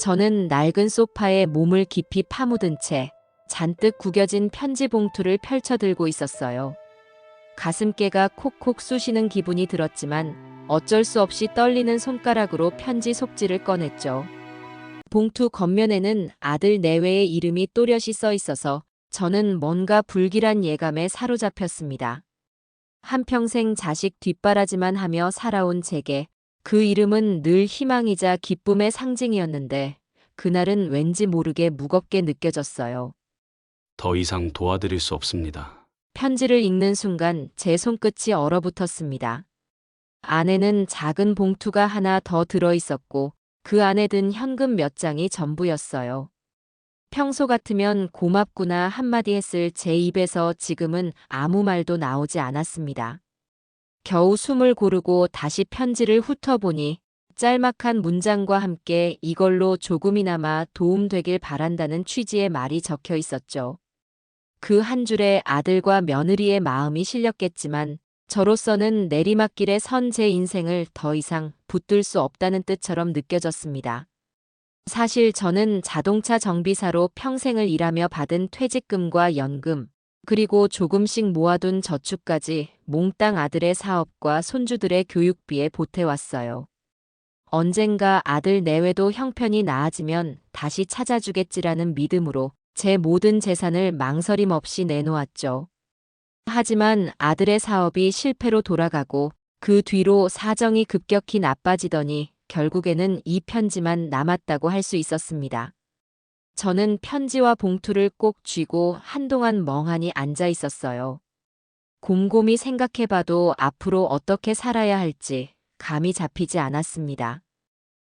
저는 낡은 소파에 몸을 깊이 파묻은 채 잔뜩 구겨진 편지 봉투를 펼쳐 들고 있었어요. 가슴께가 콕콕 쑤시는 기분이 들었지만 어쩔 수 없이 떨리는 손가락으로 편지 속지를 꺼냈죠. 봉투 겉면에는 아들 내외의 이름이 또렷이 써 있어서 저는 뭔가 불길한 예감에 사로잡혔습니다. 한평생 자식 뒷바라지만 하며 살아온 제게 그 이름은 늘 희망이자 기쁨의 상징이었는데 그날은 왠지 모르게 무겁게 느껴졌어요. 더 이상 도와드릴 수 없습니다. 편지를 읽는 순간 제 손끝이 얼어붙었습니다. 안에는 작은 봉투가 하나 더 들어 있었고 그 안에 든 현금 몇 장이 전부였어요. 평소 같으면 고맙구나 한마디 했을 제 입에서 지금은 아무 말도 나오지 않았습니다. 겨우 숨을 고르고 다시 편지를 훑어보니 짤막한 문장과 함께 이걸로 조금이나마 도움되길 바란다는 취지의 말이 적혀 있었죠. 그 한 줄에 아들과 며느리의 마음이 실렸겠지만 저로서는 내리막길에 선 제 인생을 더 이상 붙들 수 없다는 뜻처럼 느껴졌습니다. 사실 저는 자동차 정비사로 평생을 일하며 받은 퇴직금과 연금, 그리고 조금씩 모아둔 저축까지 몽땅 아들의 사업과 손주들의 교육비에 보태왔어요. 언젠가 아들 내외도 형편이 나아지면 다시 찾아주겠지라는 믿음으로 제 모든 재산을 망설임 없이 내놓았죠. 하지만 아들의 사업이 실패로 돌아가고 그 뒤로 사정이 급격히 나빠지더니 결국에는 이 편지만 남았다고 할 수 있었습니다. 저는 편지와 봉투를 꼭 쥐고 한동안 멍하니 앉아 있었어요. 곰곰이 생각해봐도 앞으로 어떻게 살아야 할지 감이 잡히지 않았습니다.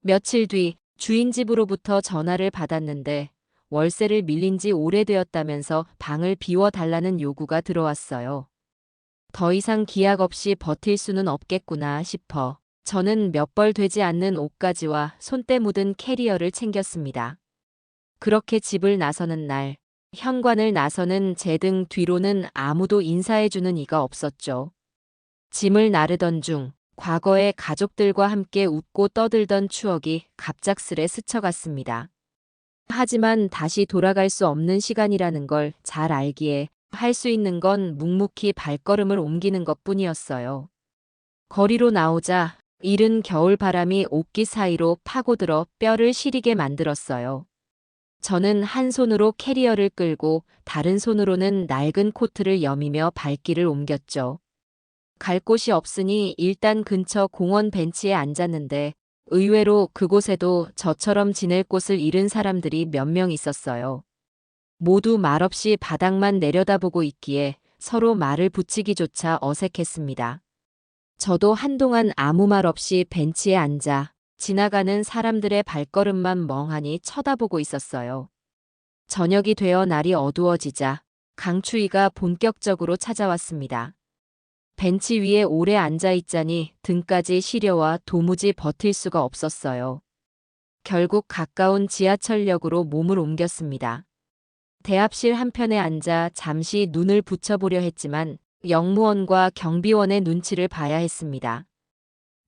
며칠 뒤 주인 집으로부터 전화를 받았는데 월세를 밀린 지 오래되었다면서 방을 비워달라는 요구가 들어왔어요. 더 이상 기약 없이 버틸 수는 없겠구나 싶어 저는 몇 벌 되지 않는 옷가지와 손때 묻은 캐리어를 챙겼습니다. 그렇게 집을 나서는 날, 현관을 나서는 제 등 뒤로는 아무도 인사해주는 이가 없었죠. 짐을 나르던 중 과거의 가족들과 함께 웃고 떠들던 추억이 갑작스레 스쳐갔습니다. 하지만 다시 돌아갈 수 없는 시간이라는 걸 잘 알기에 할 수 있는 건 묵묵히 발걸음을 옮기는 것뿐이었어요. 거리로 나오자 이른 겨울 바람이 옷깃 사이로 파고들어 뼈를 시리게 만들었어요. 저는 한 손으로 캐리어를 끌고 다른 손으로는 낡은 코트를 여미며 발길을 옮겼죠. 갈 곳이 없으니 일단 근처 공원 벤치에 앉았는데 의외로 그곳에도 저처럼 지낼 곳을 잃은 사람들이 몇 명 있었어요. 모두 말없이 바닥만 내려다보고 있기에 서로 말을 붙이기조차 어색했습니다. 저도 한동안 아무 말 없이 벤치에 앉아 지나가는 사람들의 발걸음만 멍하니 쳐다보고 있었어요. 저녁이 되어 날이 어두워지자 강추위가 본격적으로 찾아왔습니다. 벤치 위에 오래 앉아 있자니 등까지 시려와 도무지 버틸 수가 없었어요. 결국 가까운 지하철역으로 몸을 옮겼습니다. 대합실 한편에 앉아 잠시 눈을 붙여보려 했지만 역무원과 경비원의 눈치를 봐야 했습니다.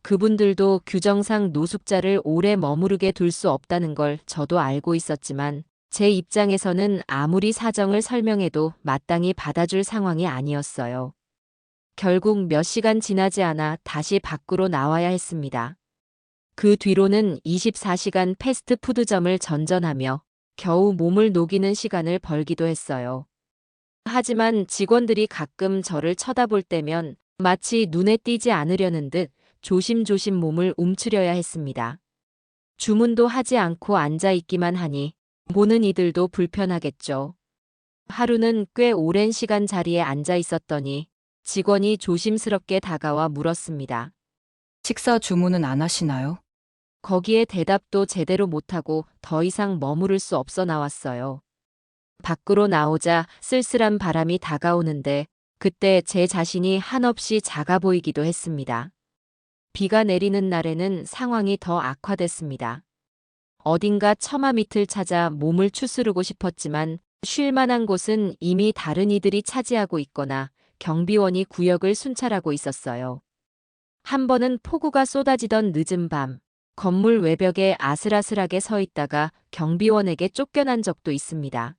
그분들도 규정상 노숙자를 오래 머무르게 둘 수 없다는 걸 저도 알고 있었지만 제 입장에서는 아무리 사정을 설명해도 마땅히 받아줄 상황이 아니었어요. 결국 몇 시간 지나지 않아 다시 밖으로 나와야 했습니다. 그 뒤로는 24시간 패스트푸드점을 전전하며 겨우 몸을 녹이는 시간을 벌기도 했어요. 하지만 직원들이 가끔 저를 쳐다볼 때면 마치 눈에 띄지 않으려는 듯 조심조심 몸을 움츠려야 했습니다. 주문도 하지 않고 앉아 있기만 하니 보는 이들도 불편하겠죠. 하루는 꽤 오랜 시간 자리에 앉아 있었더니 직원이 조심스럽게 다가와 물었습니다. 식사 주문은 안 하시나요? 거기에 대답도 제대로 못하고 더 이상 머무를 수 없어 나왔어요. 밖으로 나오자 쓸쓸한 바람이 다가오는데 그때 제 자신이 한없이 작아 보이기도 했습니다. 비가 내리는 날에는 상황이 더 악화됐습니다. 어딘가 처마 밑을 찾아 몸을 추스르고 싶었지만 쉴 만한 곳은 이미 다른 이들이 차지하고 있거나 경비원이 구역을 순찰하고 있었어요. 한 번은 폭우가 쏟아지던 늦은 밤, 건물 외벽에 아슬아슬하게 서 있다가 경비원에게 쫓겨난 적도 있습니다.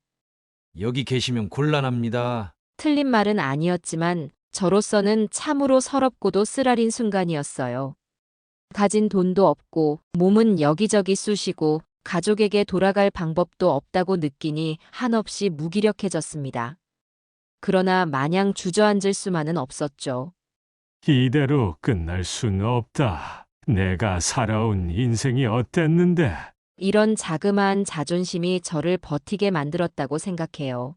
여기 계시면 곤란합니다. 틀린 말은 아니었지만 저로서는 참으로 서럽고도 쓰라린 순간이었어요. 가진 돈도 없고 몸은 여기저기 쑤시고 가족에게 돌아갈 방법도 없다고 느끼니 한없이 무기력해졌습니다. 그러나 마냥 주저앉을 수만은 없었죠. 이대로 끝날 순 없다. 내가 살아온 인생이 어땠는데? 이런 자그마한 자존심이 저를 버티게 만들었다고 생각해요.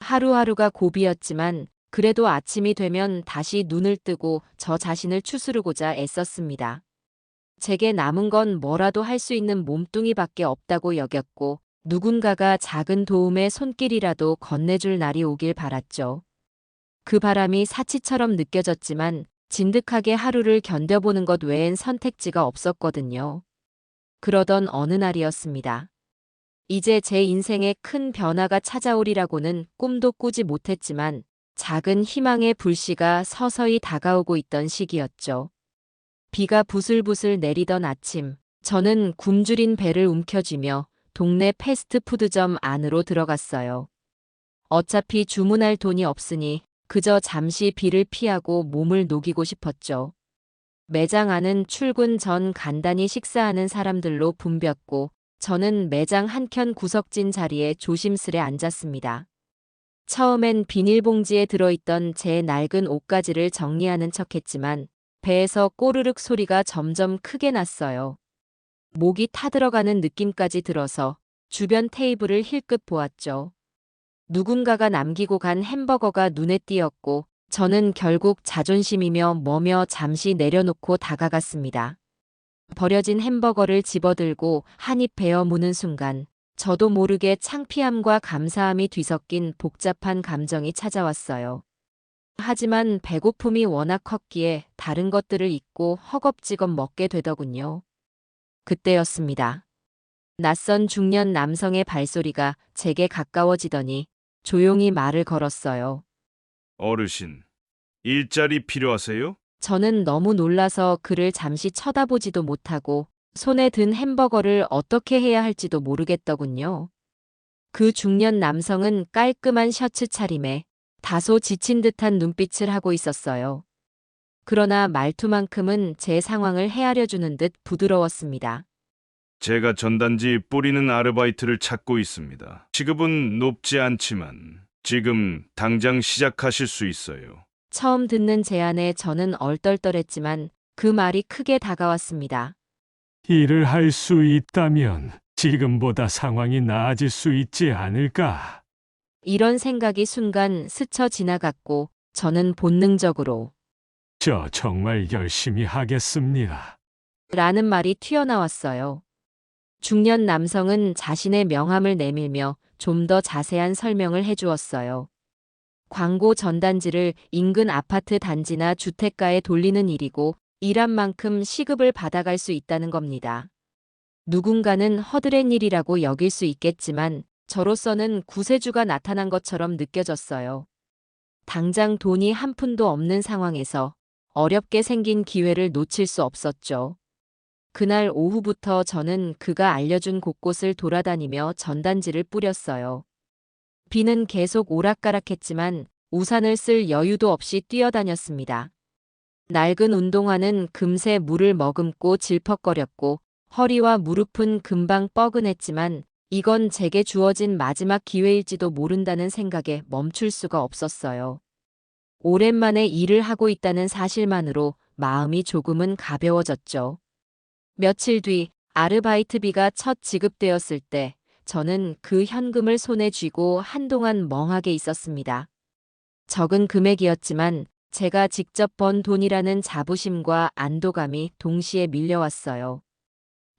하루하루가 고비였지만 그래도 아침이 되면 다시 눈을 뜨고 저 자신을 추스르고자 애썼습니다. 제게 남은 건 뭐라도 할 수 있는 몸뚱이밖에 없다고 여겼고 누군가가 작은 도움의 손길이라도 건네줄 날이 오길 바랐죠. 그 바람이 사치처럼 느껴졌지만 진득하게 하루를 견뎌보는 것 외엔 선택지가 없었거든요. 그러던 어느 날이었습니다. 이제 제 인생에 큰 변화가 찾아오리라고는 꿈도 꾸지 못했지만 작은 희망의 불씨가 서서히 다가오고 있던 시기였죠. 비가 부슬부슬 내리던 아침, 저는 굶주린 배를 움켜쥐며 동네 패스트푸드점 안으로 들어갔어요. 어차피 주문할 돈이 없으니 그저 잠시 비를 피하고 몸을 녹이고 싶었죠. 매장 안은 출근 전 간단히 식사하는 사람들로 붐볐고 저는 매장 한켠 구석진 자리에 조심스레 앉았습니다. 처음엔 비닐봉지에 들어있던 제 낡은 옷가지를 정리하는 척했지만 배에서 꼬르륵 소리가 점점 크게 났어요. 목이 타들어가는 느낌까지 들어서 주변 테이블을 힐끗 보았죠. 누군가가 남기고 간 햄버거가 눈에 띄었고 저는 결국 자존심이며 뭐며 잠시 내려놓고 다가갔습니다. 버려진 햄버거를 집어들고 한 입 베어 무는 순간 저도 모르게 창피함과 감사함이 뒤섞인 복잡한 감정이 찾아왔어요. 하지만 배고픔이 워낙 컸기에 다른 것들을 잊고 허겁지겁 먹게 되더군요. 그때였습니다. 낯선 중년 남성의 발소리가 제게 가까워지더니 조용히 말을 걸었어요. 어르신, 일자리 필요하세요? 저는 너무 놀라서 그를 잠시 쳐다보지도 못하고 손에 든 햄버거를 어떻게 해야 할지도 모르겠더군요. 그 중년 남성은 깔끔한 셔츠 차림에 다소 지친 듯한 눈빛을 하고 있었어요. 그러나 말투만큼은 제 상황을 헤아려주는 듯 부드러웠습니다. 제가 전단지 뿌리는 아르바이트를 찾고 있습니다. 시급은 높지 않지만 지금 당장 시작하실 수 있어요. 처음 듣는 제안에 저는 얼떨떨했지만 그 말이 크게 다가왔습니다. 일을 할 수 있다면 지금보다 상황이 나아질 수 있지 않을까? 이런 생각이 순간 스쳐 지나갔고 저는 본능적으로 저 정말 열심히 하겠습니다. 라는 말이 튀어나왔어요. 중년 남성은 자신의 명함을 내밀며 좀 더 자세한 설명을 해주었어요. 광고 전단지를 인근 아파트 단지나 주택가에 돌리는 일이고 일한 만큼 시급을 받아갈 수 있다는 겁니다. 누군가는 허드렛 일이라고 여길 수 있겠지만 저로서는 구세주가 나타난 것처럼 느껴졌어요. 당장 돈이 한 푼도 없는 상황에서 어렵게 생긴 기회를 놓칠 수 없었죠. 그날 오후부터 저는 그가 알려준 곳곳을 돌아다니며 전단지를 뿌렸어요. 비는 계속 오락가락했지만 우산을 쓸 여유도 없이 뛰어다녔습니다. 낡은 운동화는 금세 물을 머금고 질퍽거렸고 허리와 무릎은 금방 뻐근했지만 이건 제게 주어진 마지막 기회일지도 모른다는 생각에 멈출 수가 없었어요. 오랜만에 일을 하고 있다는 사실만으로 마음이 조금은 가벼워졌죠. 며칠 뒤 아르바이트비가 첫 지급되었을 때 저는 그 현금을 손에 쥐고 한동안 멍하게 있었습니다. 적은 금액이었지만 제가 직접 번 돈이라는 자부심과 안도감이 동시에 밀려왔어요.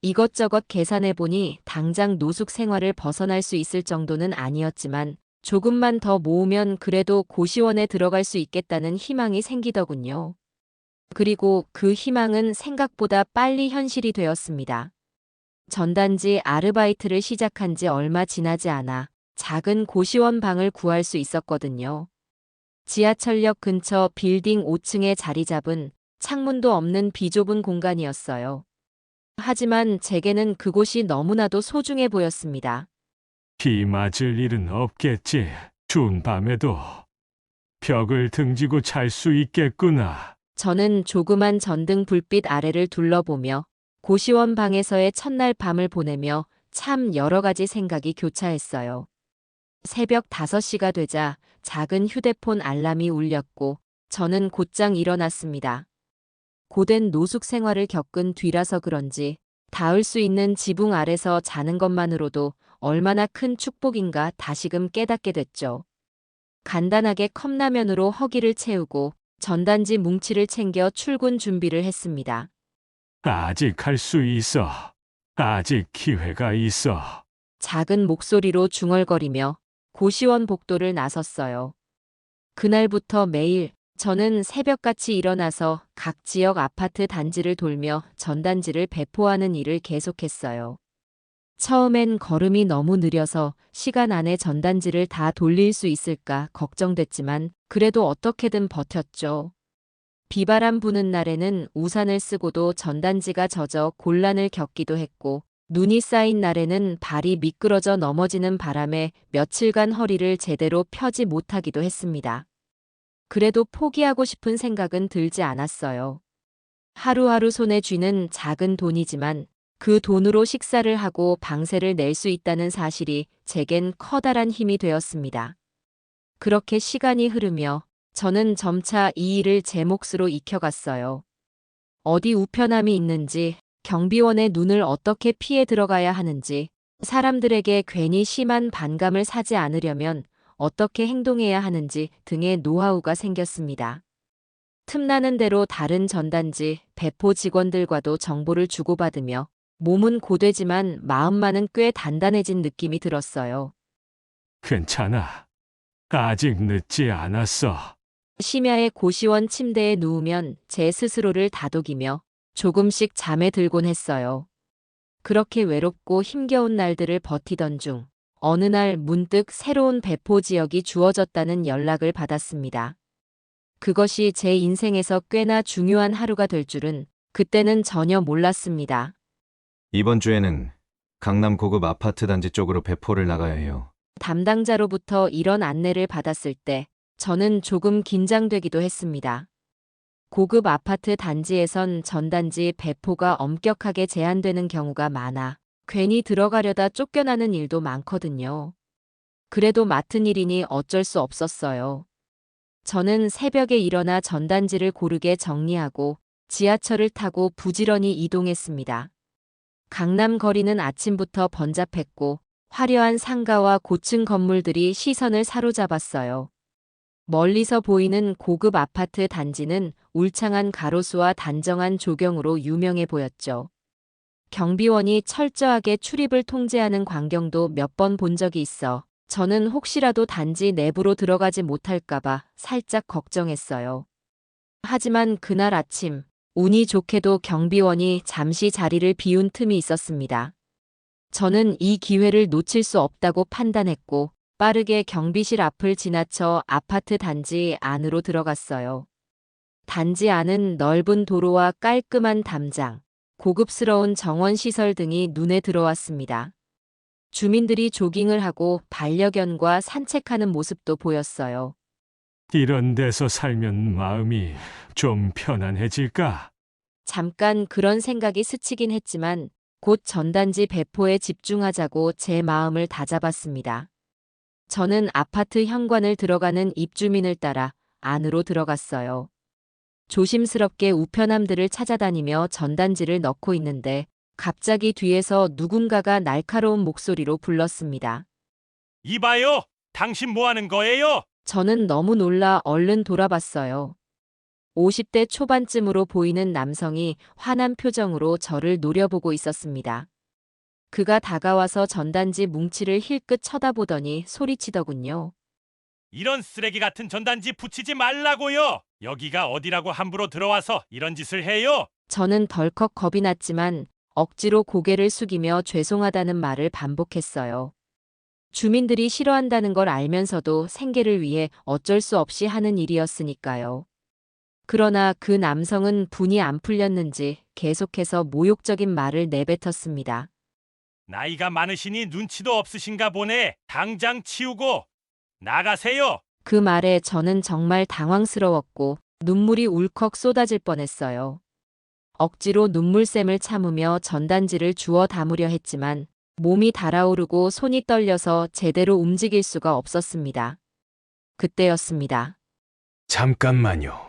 이것저것 계산해보니 당장 노숙 생활을 벗어날 수 있을 정도는 아니었지만 조금만 더 모으면 그래도 고시원에 들어갈 수 있겠다는 희망이 생기더군요. 그리고 그 희망은 생각보다 빨리 현실이 되었습니다. 전단지 아르바이트를 시작한 지 얼마 지나지 않아 작은 고시원 방을 구할 수 있었거든요. 지하철역 근처 빌딩 5층에 자리 잡은 창문도 없는 비좁은 공간이었어요. 하지만 제게는 그곳이 너무나도 소중해 보였습니다. 비 맞을 일은 없겠지. 추운 밤에도 벽을 등지고 잘 수 있겠구나. 저는 조그만 전등 불빛 아래를 둘러보며 고시원 방에서의 첫날 밤을 보내며 참 여러 가지 생각이 교차했어요. 새벽 5시가 되자 작은 휴대폰 알람이 울렸고 저는 곧장 일어났습니다. 고된 노숙 생활을 겪은 뒤라서 그런지 닿을 수 있는 지붕 아래서 자는 것만으로도 얼마나 큰 축복인가 다시금 깨닫게 됐죠. 간단하게 컵라면으로 허기를 채우고 전단지 뭉치를 챙겨 출근 준비를 했습니다. 아직 할 수 있어. 아직 기회가 있어. 작은 목소리로 중얼거리며 고시원 복도를 나섰어요. 그날부터 매일 저는 새벽같이 일어나서 각 지역 아파트 단지를 돌며 전단지를 배포하는 일을 계속했어요. 처음엔 걸음이 너무 느려서 시간 안에 전단지를 다 돌릴 수 있을까 걱정됐지만 그래도 어떻게든 버텼죠. 비바람 부는 날에는 우산을 쓰고도 전단지가 젖어 곤란을 겪기도 했고 눈이 쌓인 날에는 발이 미끄러져 넘어지는 바람에 며칠간 허리를 제대로 펴지 못하기도 했습니다. 그래도 포기하고 싶은 생각은 들지 않았어요. 하루하루 손에 쥐는 작은 돈이지만 그 돈으로 식사를 하고 방세를 낼 수 있다는 사실이 제겐 커다란 힘이 되었습니다. 그렇게 시간이 흐르며 저는 점차 이 일을 제 몫으로 익혀갔어요. 어디 우편함이 있는지, 경비원의 눈을 어떻게 피해 들어가야 하는지, 사람들에게 괜히 심한 반감을 사지 않으려면 어떻게 행동해야 하는지 등의 노하우가 생겼습니다. 틈나는 대로 다른 전단지, 배포 직원들과도 정보를 주고받으며 몸은 고되지만 마음만은 꽤 단단해진 느낌이 들었어요. 괜찮아. 아직 늦지 않았어. 심야에 고시원 침대에 누우면 제 스스로를 다독이며 조금씩 잠에 들곤 했어요. 그렇게 외롭고 힘겨운 날들을 버티던 중 어느 날 문득 새로운 배포 지역이 주어졌다는 연락을 받았습니다. 그것이 제 인생에서 꽤나 중요한 하루가 될 줄은 그때는 전혀 몰랐습니다. 이번 주에는 강남 고급 아파트 단지 쪽으로 배포를 나가야 해요. 담당자로부터 이런 안내를 받았을 때 저는 조금 긴장되기도 했습니다. 고급 아파트 단지에선 전단지 배포가 엄격하게 제한되는 경우가 많아 괜히 들어가려다 쫓겨나는 일도 많거든요. 그래도 맡은 일이니 어쩔 수 없었어요. 저는 새벽에 일어나 전단지를 고르게 정리하고 지하철을 타고 부지런히 이동했습니다. 강남 거리는 아침부터 번잡했고 화려한 상가와 고층 건물들이 시선을 사로잡았어요. 멀리서 보이는 고급 아파트 단지는 울창한 가로수와 단정한 조경으로 유명해 보였죠. 경비원이 철저하게 출입을 통제하는 광경도 몇 번 본 적이 있어 저는 혹시라도 단지 내부로 들어가지 못할까봐 살짝 걱정했어요. 하지만 그날 아침 운이 좋게도 경비원이 잠시 자리를 비운 틈이 있었습니다. 저는 이 기회를 놓칠 수 없다고 판단했고 빠르게 경비실 앞을 지나쳐 아파트 단지 안으로 들어갔어요. 단지 안은 넓은 도로와 깔끔한 담장, 고급스러운 정원시설 등이 눈에 들어왔습니다. 주민들이 조깅을 하고 반려견과 산책하는 모습도 보였어요. 이런 데서 살면 마음이 좀 편안해질까? 잠깐 그런 생각이 스치긴 했지만 곧 전단지 배포에 집중하자고 제 마음을 다잡았습니다. 저는 아파트 현관을 들어가는 입주민을 따라 안으로 들어갔어요. 조심스럽게 우편함들을 찾아다니며 전단지를 넣고 있는데 갑자기 뒤에서 누군가가 날카로운 목소리로 불렀습니다. 이봐요! 당신 뭐 하는 거예요? 저는 너무 놀라 얼른 돌아봤어요. 50대 초반쯤으로 보이는 남성이 화난 표정으로 저를 노려보고 있었습니다. 그가 다가와서 전단지 뭉치를 힐끗 쳐다보더니 소리치더군요. 이런 쓰레기 같은 전단지 붙이지 말라고요! 여기가 어디라고 함부로 들어와서 이런 짓을 해요? 저는 덜컥 겁이 났지만 억지로 고개를 숙이며 죄송하다는 말을 반복했어요. 주민들이 싫어한다는 걸 알면서도 생계를 위해 어쩔 수 없이 하는 일이었으니까요. 그러나 그 남성은 분이 안 풀렸는지 계속해서 모욕적인 말을 내뱉었습니다. 나이가 많으시니 눈치도 없으신가 보네. 당장 치우고 나가세요. 그 말에 저는 정말 당황스러웠고 눈물이 울컥 쏟아질 뻔했어요. 억지로 눈물샘을 참으며 전단지를 주워 담으려 했지만 몸이 달아오르고 손이 떨려서 제대로 움직일 수가 없었습니다. 그때였습니다. 잠깐만요.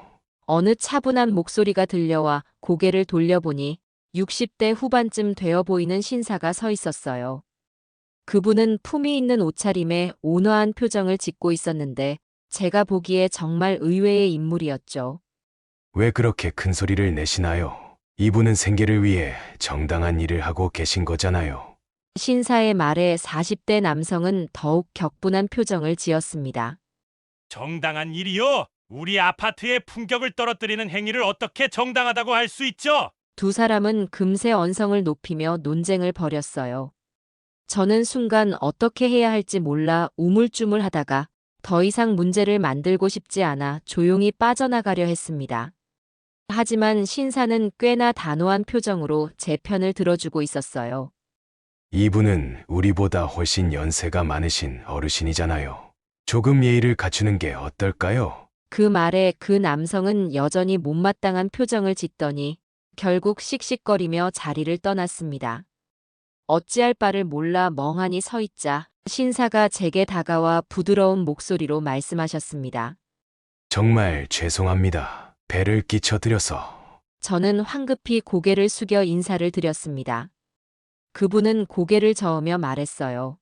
어느 차분한 목소리가 들려와 고개를 돌려보니 60대 후반쯤 되어 보이는 신사가 서 있었어요. 그분은 품위 있는 옷차림에 온화한 표정을 짓고 있었는데 제가 보기에 정말 의외의 인물이었죠. 왜 그렇게 큰 소리를 내시나요? 이분은 생계를 위해 정당한 일을 하고 계신 거잖아요. 신사의 말에 40대 남성은 더욱 격분한 표정을 지었습니다. 정당한 일이요? 우리 아파트의 품격을 떨어뜨리는 행위를 어떻게 정당하다고 할 수 있죠? 두 사람은 금세 언성을 높이며 논쟁을 벌였어요. 저는 순간 어떻게 해야 할지 몰라 우물쭈물하다가 더 이상 문제를 만들고 싶지 않아 조용히 빠져나가려 했습니다. 하지만 신사는 꽤나 단호한 표정으로 제 편을 들어주고 있었어요. 이분은 우리보다 훨씬 연세가 많으신 어르신이잖아요. 조금 예의를 갖추는 게 어떨까요? 그 말에 그 남성은 여전히 못마땅한 표정을 짓더니 결국 씩씩거리며 자리를 떠났습니다. 어찌할 바를 몰라 멍하니 서 있자 신사가 제게 다가와 부드러운 목소리로 말씀하셨습니다. 정말 죄송합니다. 배를 끼쳐드려서. 저는 황급히 고개를 숙여 인사를 드렸습니다. 그분은 고개를 저으며 말했어요.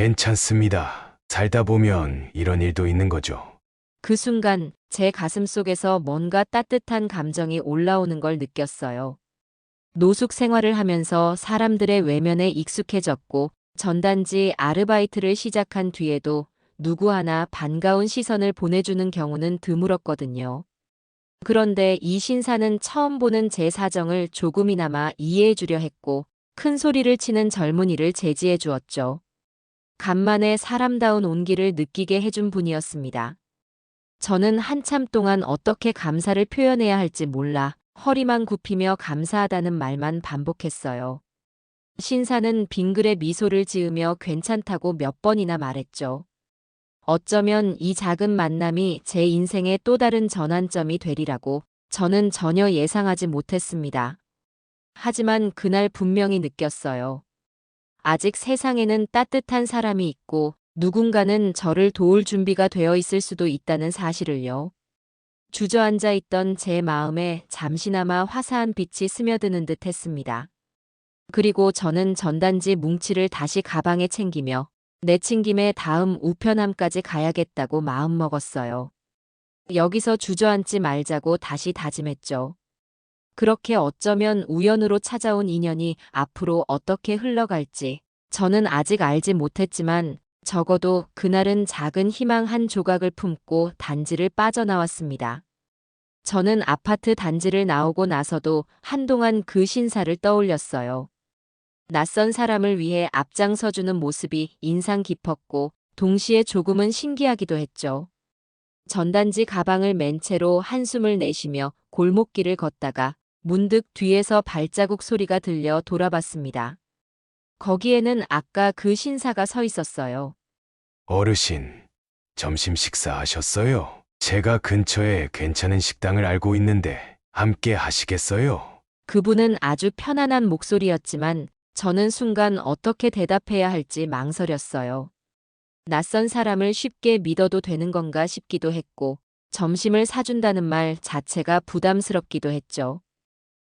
괜찮습니다. 살다 보면 이런 일도 있는 거죠. 그 순간 제 가슴 속에서 뭔가 따뜻한 감정이 올라오는 걸 느꼈어요. 노숙 생활을 하면서 사람들의 외면에 익숙해졌고 전단지 아르바이트를 시작한 뒤에도 누구 하나 반가운 시선을 보내주는 경우는 드물었거든요. 그런데 이 신사는 처음 보는 제 사정을 조금이나마 이해해 주려 했고 큰 소리를 치는 젊은이를 제지해 주었죠. 간만에 사람다운 온기를 느끼게 해준 분이었습니다. 저는 한참 동안 어떻게 감사를 표현해야 할지 몰라 허리만 굽히며 감사하다는 말만 반복했어요. 신사는 빙그레 미소를 지으며 괜찮다고 몇 번이나 말했죠. 어쩌면 이 작은 만남이 제 인생의 또 다른 전환점이 되리라고 저는 전혀 예상하지 못했습니다. 하지만 그날 분명히 느꼈어요. 아직 세상에는 따뜻한 사람이 있고 누군가는 저를 도울 준비가 되어 있을 수도 있다는 사실을요. 주저앉아 있던 제 마음에 잠시나마 화사한 빛이 스며드는 듯 했습니다. 그리고 저는 전단지 뭉치를 다시 가방에 챙기며 내친 김에 다음 우편함까지 가야겠다고 마음먹었어요. 여기서 주저앉지 말자고 다시 다짐했죠. 그렇게 어쩌면 우연으로 찾아온 인연이 앞으로 어떻게 흘러갈지 저는 아직 알지 못했지만 적어도 그날은 작은 희망 한 조각을 품고 단지를 빠져나왔습니다. 저는 아파트 단지를 나오고 나서도 한동안 그 신사를 떠올렸어요. 낯선 사람을 위해 앞장서주는 모습이 인상 깊었고 동시에 조금은 신기하기도 했죠. 전단지 가방을 맨 채로 한숨을 내쉬며 골목길을 걷다가 문득 뒤에서 발자국 소리가 들려 돌아봤습니다. 거기에는 아까 그 신사가 서 있었어요. 어르신, 점심 식사하셨어요? 제가 근처에 괜찮은 식당을 알고 있는데 함께 하시겠어요? 그분은 아주 편안한 목소리였지만 저는 순간 어떻게 대답해야 할지 망설였어요. 낯선 사람을 쉽게 믿어도 되는 건가 싶기도 했고 점심을 사준다는 말 자체가 부담스럽기도 했죠.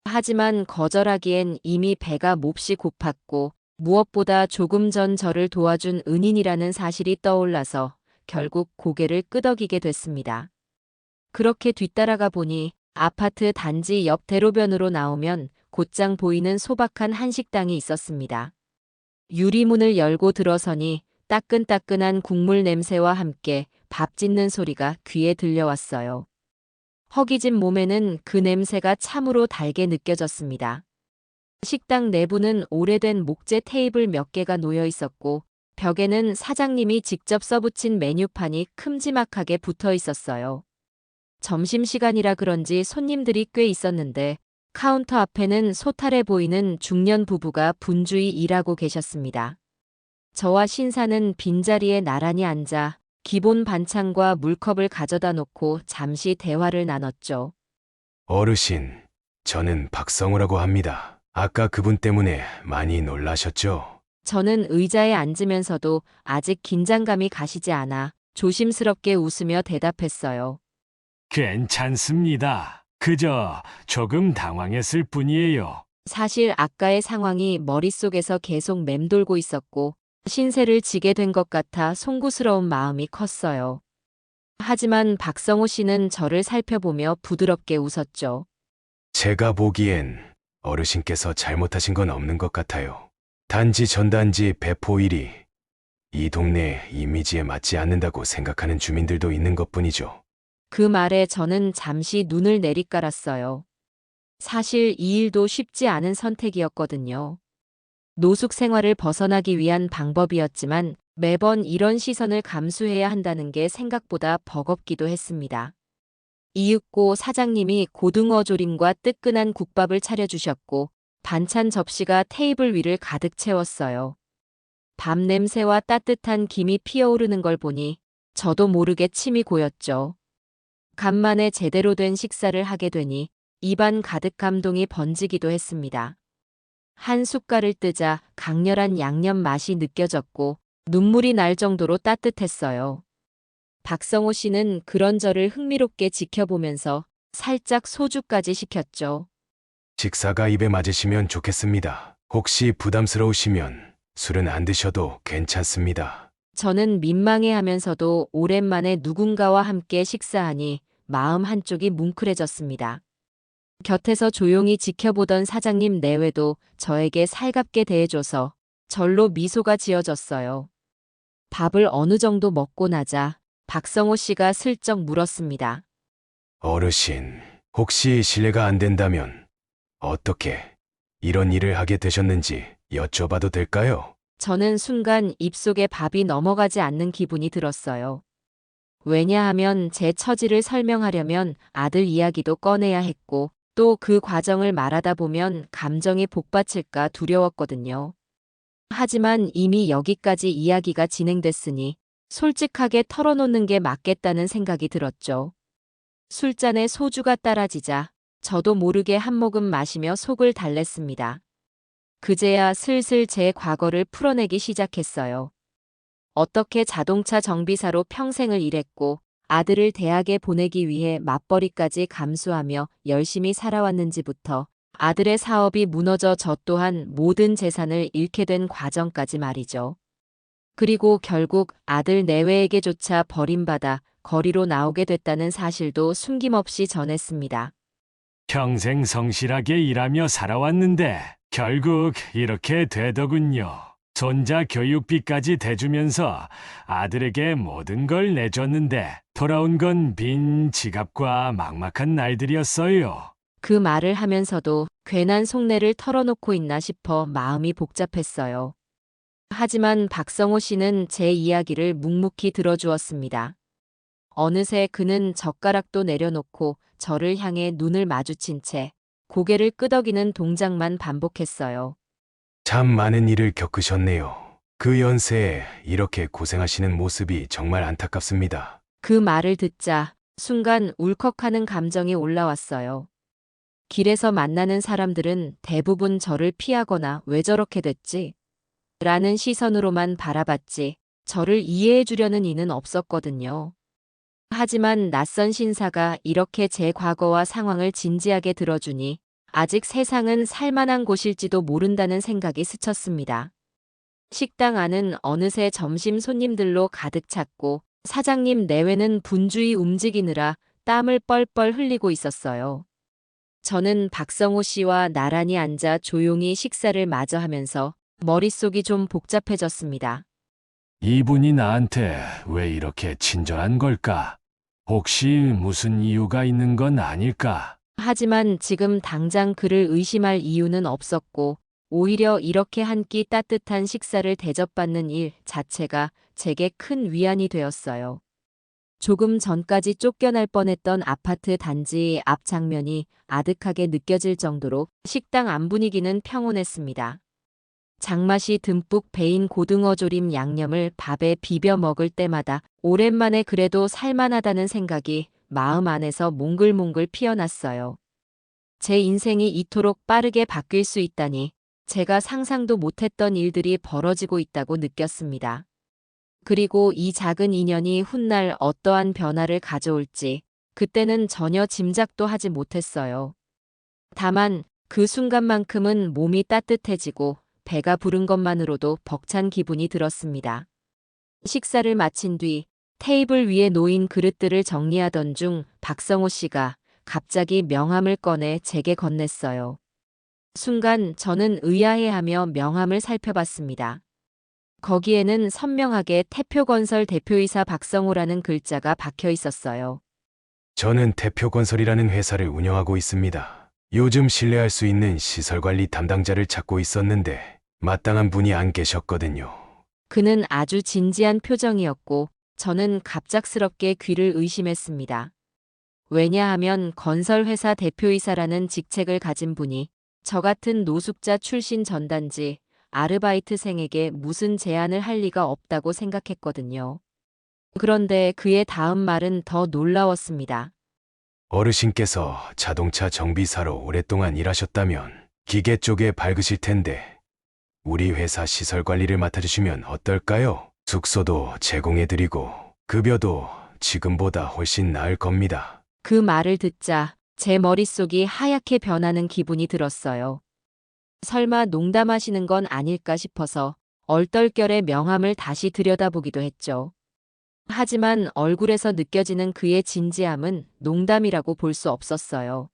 하지만 거절하기엔 이미 배가 몹시 고팠고 무엇보다 조금 전 저를 도와준 은인이라는 사실이 떠올라서 결국 고개를 끄덕이게 됐습니다. 그렇게 뒤따라가 보니 아파트 단지 옆 대로변으로 나오면 곧장 보이는 소박한 한식당이 있었습니다. 유리문을 열고 들어서니 따끈따끈한 국물 냄새와 함께 밥 짓는 소리가 귀에 들려왔어요. 허기진 몸에는 그 냄새가 참으로 달게 느껴졌습니다. 식당 내부는 오래된 목재 테이블 몇 개가 놓여 있었고 벽에는 사장님이 직접 써붙인 메뉴판이 큼지막하게 붙어 있었어요. 점심시간이라 그런지 손님들이 꽤 있었는데 카운터 앞에는 소탈해 보이는 중년 부부가 분주히 일하고 계셨습니다. 저와 신사는 빈자리에 나란히 앉아 기본 반찬과 물컵을 가져다 놓고 잠시 대화를 나눴죠. 어르신, 저는 박성우라고 합니다. 아까 그분 때문에 많이 놀라셨죠? 저는 의자에 앉으면서도 아직 긴장감이 가시지 않아 조심스럽게 웃으며 대답했어요. 괜찮습니다. 그저 조금 당황했을 뿐이에요. 사실 아까의 상황이 머릿속에서 계속 맴돌고 있었고 신세를 지게 된 것 같아 송구스러운 마음이 컸어요. 하지만 박성호 씨는 저를 살펴보며 부드럽게 웃었죠. 제가 보기엔 어르신께서 잘못하신 건 없는 것 같아요. 단지 전단지 배포 일이 이 동네 이미지에 맞지 않는다고 생각하는 주민들도 있는 것뿐이죠. 그 말에 저는 잠시 눈을 내리깔았어요. 사실 이 일도 쉽지 않은 선택이었거든요. 노숙 생활을 벗어나기 위한 방법이었지만 매번 이런 시선을 감수해야 한다는 게 생각보다 버겁기도 했습니다. 이윽고 사장님이 고등어 조림과 뜨끈한 국밥을 차려주셨고 반찬 접시가 테이블 위를 가득 채웠어요. 밥 냄새와 따뜻한 김이 피어오르는 걸 보니 저도 모르게 침이 고였죠. 간만에 제대로 된 식사를 하게 되니 입안 가득 감동이 번지기도 했습니다. 한 숟갈을 뜨자 강렬한 양념 맛이 느껴졌고 눈물이 날 정도로 따뜻했어요. 박성호 씨는 그런 저를 흥미롭게 지켜보면서 살짝 소주까지 시켰죠. 식사가 입에 맞으시면 좋겠습니다. 혹시 부담스러우시면 술은 안 드셔도 괜찮습니다. 저는 민망해하면서도 오랜만에 누군가와 함께 식사하니 마음 한쪽이 뭉클해졌습니다. 곁에서 조용히 지켜보던 사장님 내외도 저에게 살갑게 대해줘서 절로 미소가 지어졌어요. 밥을 어느 정도 먹고 나자 박성호 씨가 슬쩍 물었습니다. 어르신, 혹시 실례가 안 된다면 어떻게 이런 일을 하게 되셨는지 여쭤봐도 될까요? 저는 순간 입속에 밥이 넘어가지 않는 기분이 들었어요. 왜냐하면 제 처지를 설명하려면 아들 이야기도 꺼내야 했고 또 그 과정을 말하다 보면 감정이 복받칠까 두려웠거든요. 하지만 이미 여기까지 이야기가 진행됐으니 솔직하게 털어놓는 게 맞겠다는 생각이 들었죠. 술잔에 소주가 따라지자 저도 모르게 한 모금 마시며 속을 달랬습니다. 그제야 슬슬 제 과거를 풀어내기 시작했어요. 어떻게 자동차 정비사로 평생을 일했고 아들을 대학에 보내기 위해 맞벌이까지 감수하며 열심히 살아왔는지부터 아들의 사업이 무너져 저 또한 모든 재산을 잃게 된 과정까지 말이죠. 그리고 결국 아들 내외에게조차 버림받아 거리로 나오게 됐다는 사실도 숨김없이 전했습니다. 평생 성실하게 일하며 살아왔는데 결국 이렇게 되더군요. 손자 교육비까지 대주면서 아들에게 모든 걸 내줬는데 돌아온 건 빈 지갑과 막막한 날들이었어요. 그 말을 하면서도 괜한 속내를 털어놓고 있나 싶어 마음이 복잡했어요. 하지만 박성호 씨는 제 이야기를 묵묵히 들어주었습니다. 어느새 그는 젓가락도 내려놓고 저를 향해 눈을 마주친 채 고개를 끄덕이는 동작만 반복했어요. 참 많은 일을 겪으셨네요. 그 연세에 이렇게 고생하시는 모습이 정말 안타깝습니다. 그 말을 듣자 순간 울컥하는 감정이 올라왔어요. 길에서 만나는 사람들은 대부분 저를 피하거나 왜 저렇게 됐지? 라는 시선으로만 바라봤지 저를 이해해 주려는 이는 없었거든요. 하지만 낯선 신사가 이렇게 제 과거와 상황을 진지하게 들어주니 아직 세상은 살만한 곳일지도 모른다는 생각이 스쳤습니다. 식당 안은 어느새 점심 손님들로 가득 찼고 사장님 내외는 분주히 움직이느라 땀을 뻘뻘 흘리고 있었어요. 저는 박성호 씨와 나란히 앉아 조용히 식사를 마저 하면서 머릿속이 좀 복잡해졌습니다. 이분이 나한테 왜 이렇게 친절한 걸까? 혹시 무슨 이유가 있는 건 아닐까? 하지만 지금 당장 그를 의심할 이유는 없었고 오히려 이렇게 한 끼 따뜻한 식사를 대접받는 일 자체가 제게 큰 위안이 되었어요. 조금 전까지 쫓겨날 뻔했던 아파트 단지 앞 장면이 아득하게 느껴질 정도로 식당 안 분위기는 평온했습니다. 장맛이 듬뿍 배인 고등어 조림 양념을 밥에 비벼 먹을 때마다 오랜만에 그래도 살만하다는 생각이 마음 안에서 몽글몽글 피어났어요. 제 인생이 이토록 빠르게 바뀔 수 있다니 제가 상상도 못했던 일들이 벌어지고 있다고 느꼈습니다. 그리고 이 작은 인연이 훗날 어떠한 변화를 가져올지 그때는 전혀 짐작도 하지 못했어요. 다만 그 순간만큼은 몸이 따뜻해지고 배가 부른 것만으로도 벅찬 기분이 들었습니다. 식사를 마친 뒤 테이블 위에 놓인 그릇들을 정리하던 중 박성호 씨가 갑자기 명함을 꺼내 제게 건넸어요. 순간 저는 의아해하며 명함을 살펴봤습니다. 거기에는 선명하게 태표건설 대표이사 박성호라는 글자가 박혀 있었어요. 저는 대표건설이라는 회사를 운영하고 있습니다. 요즘 신뢰할 수 있는 시설관리 담당자를 찾고 있었는데 마땅한 분이 안 계셨거든요. 그는 아주 진지한 표정이었고 저는 갑작스럽게 귀를 의심했습니다. 왜냐하면 건설회사 대표이사라는 직책을 가진 분이 저 같은 노숙자 출신 전단지 아르바이트생에게 무슨 제안을 할 리가 없다고 생각했거든요. 그런데 그의 다음 말은 더 놀라웠습니다. 어르신께서 자동차 정비사로 오랫동안 일하셨다면 기계 쪽에 밝으실 텐데 우리 회사 시설 관리를 맡아주시면 어떨까요? 숙소도 제공해드리고 급여도 지금보다 훨씬 나을 겁니다. 그 말을 듣자 제 머릿속이 하얗게 변하는 기분이 들었어요. 설마 농담하시는 건 아닐까 싶어서 얼떨결에 명함을 다시 들여다보기도 했죠. 하지만 얼굴에서 느껴지는 그의 진지함은 농담이라고 볼 수 없었어요.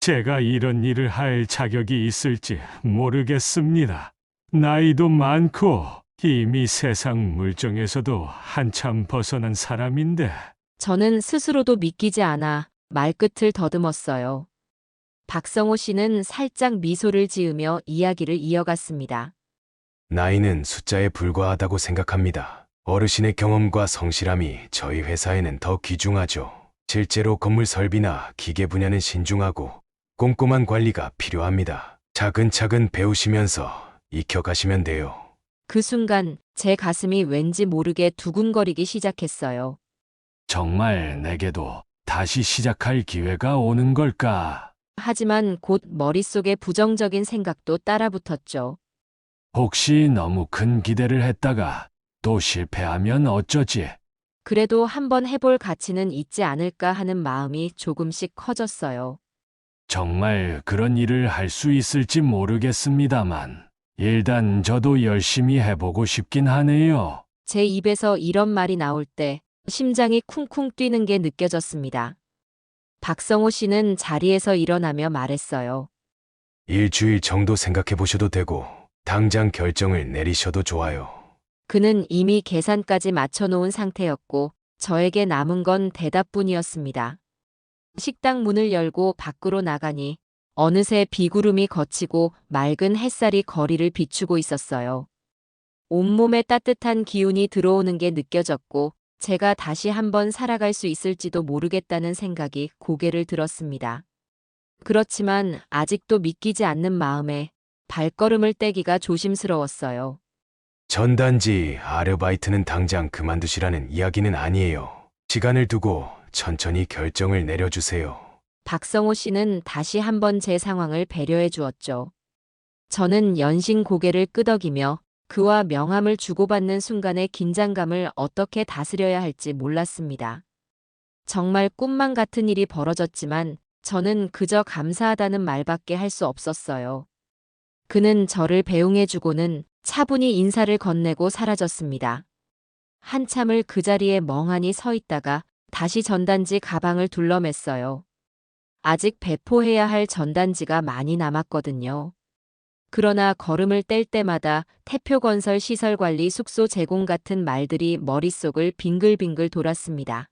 제가 이런 일을 할 자격이 있을지 모르겠습니다. 나이도 많고 이미 세상 물정에서도 한참 벗어난 사람인데 저는 스스로도 믿기지 않아 말끝을 더듬었어요. 박성호 씨는 살짝 미소를 지으며 이야기를 이어갔습니다. 나이는 숫자에 불과하다고 생각합니다. 어르신의 경험과 성실함이 저희 회사에는 더 귀중하죠. 실제로 건물 설비나 기계 분야는 신중하고 꼼꼼한 관리가 필요합니다. 차근차근 배우시면서 익혀가시면 돼요. 그 순간 제 가슴이 왠지 모르게 두근거리기 시작했어요. 정말 내게도 다시 시작할 기회가 오는 걸까? 하지만 곧 머릿속에 부정적인 생각도 따라붙었죠. 혹시 너무 큰 기대를 했다가 또 실패하면 어쩌지? 그래도 한번 해볼 가치는 있지 않을까 하는 마음이 조금씩 커졌어요. 정말 그런 일을 할 수 있을지 모르겠습니다만 일단 저도 열심히 해보고 싶긴 하네요. 제 입에서 이런 말이 나올 때 심장이 쿵쿵 뛰는 게 느껴졌습니다. 박성호 씨는 자리에서 일어나며 말했어요. 일주일 정도 생각해 보셔도 되고 당장 결정을 내리셔도 좋아요. 그는 이미 계산까지 맞춰놓은 상태였고 저에게 남은 건 대답뿐이었습니다. 식당 문을 열고 밖으로 나가니 어느새 비구름이 걷히고 맑은 햇살이 거리를 비추고 있었어요. 온몸에 따뜻한 기운이 들어오는 게 느껴졌고 제가 다시 한번 살아갈 수 있을지도 모르겠다는 생각이 고개를 들었습니다. 그렇지만 아직도 믿기지 않는 마음에 발걸음을 떼기가 조심스러웠어요. 전단지 아르바이트는 당장 그만두시라는 이야기는 아니에요. 시간을 두고 천천히 결정을 내려주세요. 박성호 씨는 다시 한번 제 상황을 배려해 주었죠. 저는 연신 고개를 끄덕이며 그와 명함을 주고받는 순간의 긴장감을 어떻게 다스려야 할지 몰랐습니다. 정말 꿈만 같은 일이 벌어졌지만 저는 그저 감사하다는 말밖에 할 수 없었어요. 그는 저를 배웅해주고는 차분히 인사를 건네고 사라졌습니다. 한참을 그 자리에 멍하니 서 있다가 다시 전단지 가방을 둘러맸어요. 아직 배포해야 할 전단지가 많이 남았거든요. 그러나 걸음을 뗄 때마다 태표건설 시설관리 숙소 제공 같은 말들이 머릿속을 빙글빙글 돌았습니다.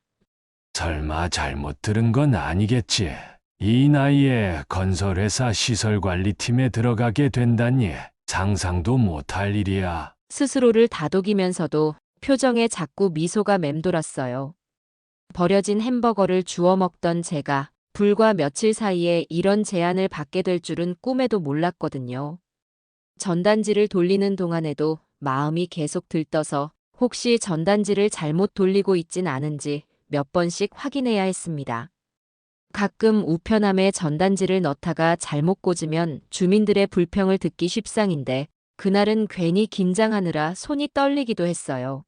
설마 잘못 들은 건 아니겠지. 이 나이에 건설회사 시설관리팀에 들어가게 된다니 상상도 못할 일이야. 스스로를 다독이면서도 표정에 자꾸 미소가 맴돌았어요. 버려진 햄버거를 주워 먹던 제가 불과 며칠 사이에 이런 제안을 받게 될 줄은 꿈에도 몰랐거든요. 전단지를 돌리는 동안에도 마음이 계속 들떠서 혹시 전단지를 잘못 돌리고 있진 않은지 몇 번씩 확인해야 했습니다. 가끔 우편함에 전단지를 넣다가 잘못 꽂으면 주민들의 불평을 듣기 십상인데 그날은 괜히 긴장하느라 손이 떨리기도 했어요.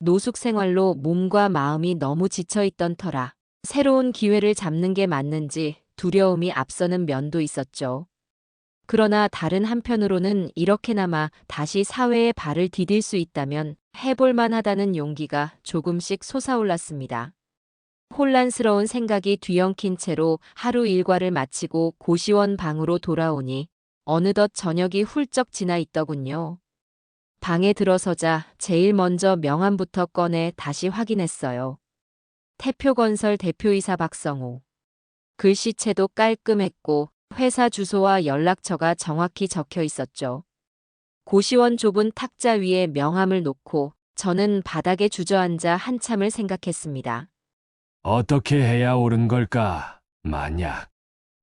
노숙 생활로 몸과 마음이 너무 지쳐있던 터라 새로운 기회를 잡는 게 맞는지 두려움이 앞서는 면도 있었죠. 그러나 다른 한편으로는 이렇게나마 다시 사회에 발을 디딜 수 있다면 해볼 만하다는 용기가 조금씩 솟아올랐습니다. 혼란스러운 생각이 뒤엉킨 채로 하루 일과를 마치고 고시원 방으로 돌아오니 어느덧 저녁이 훌쩍 지나 있더군요. 방에 들어서자 제일 먼저 명함부터 꺼내 다시 확인했어요. 태표건설 대표이사 박성호. 글씨체도 깔끔했고 회사 주소와 연락처가 정확히 적혀 있었죠. 고시원 좁은 탁자 위에 명함을 놓고 저는 바닥에 주저앉아 한참을 생각했습니다. 어떻게 해야 옳은 걸까? 만약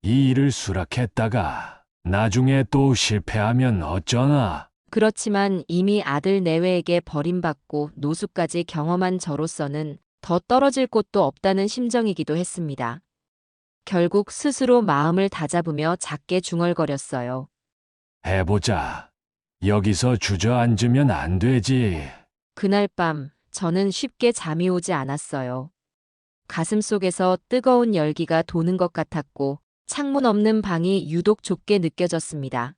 이 일을 수락했다가 나중에 또 실패하면 어쩌나? 그렇지만 이미 아들 내외에게 버림받고 노숙까지 경험한 저로서는 더 떨어질 곳도 없다는 심정이기도 했습니다. 결국 스스로 마음을 다잡으며 작게 중얼거렸어요. 해보자. 여기서 주저앉으면 안 되지. 그날 밤 저는 쉽게 잠이 오지 않았어요. 가슴속에서 뜨거운 열기가 도는 것 같았고 창문 없는 방이 유독 좁게 느껴졌습니다.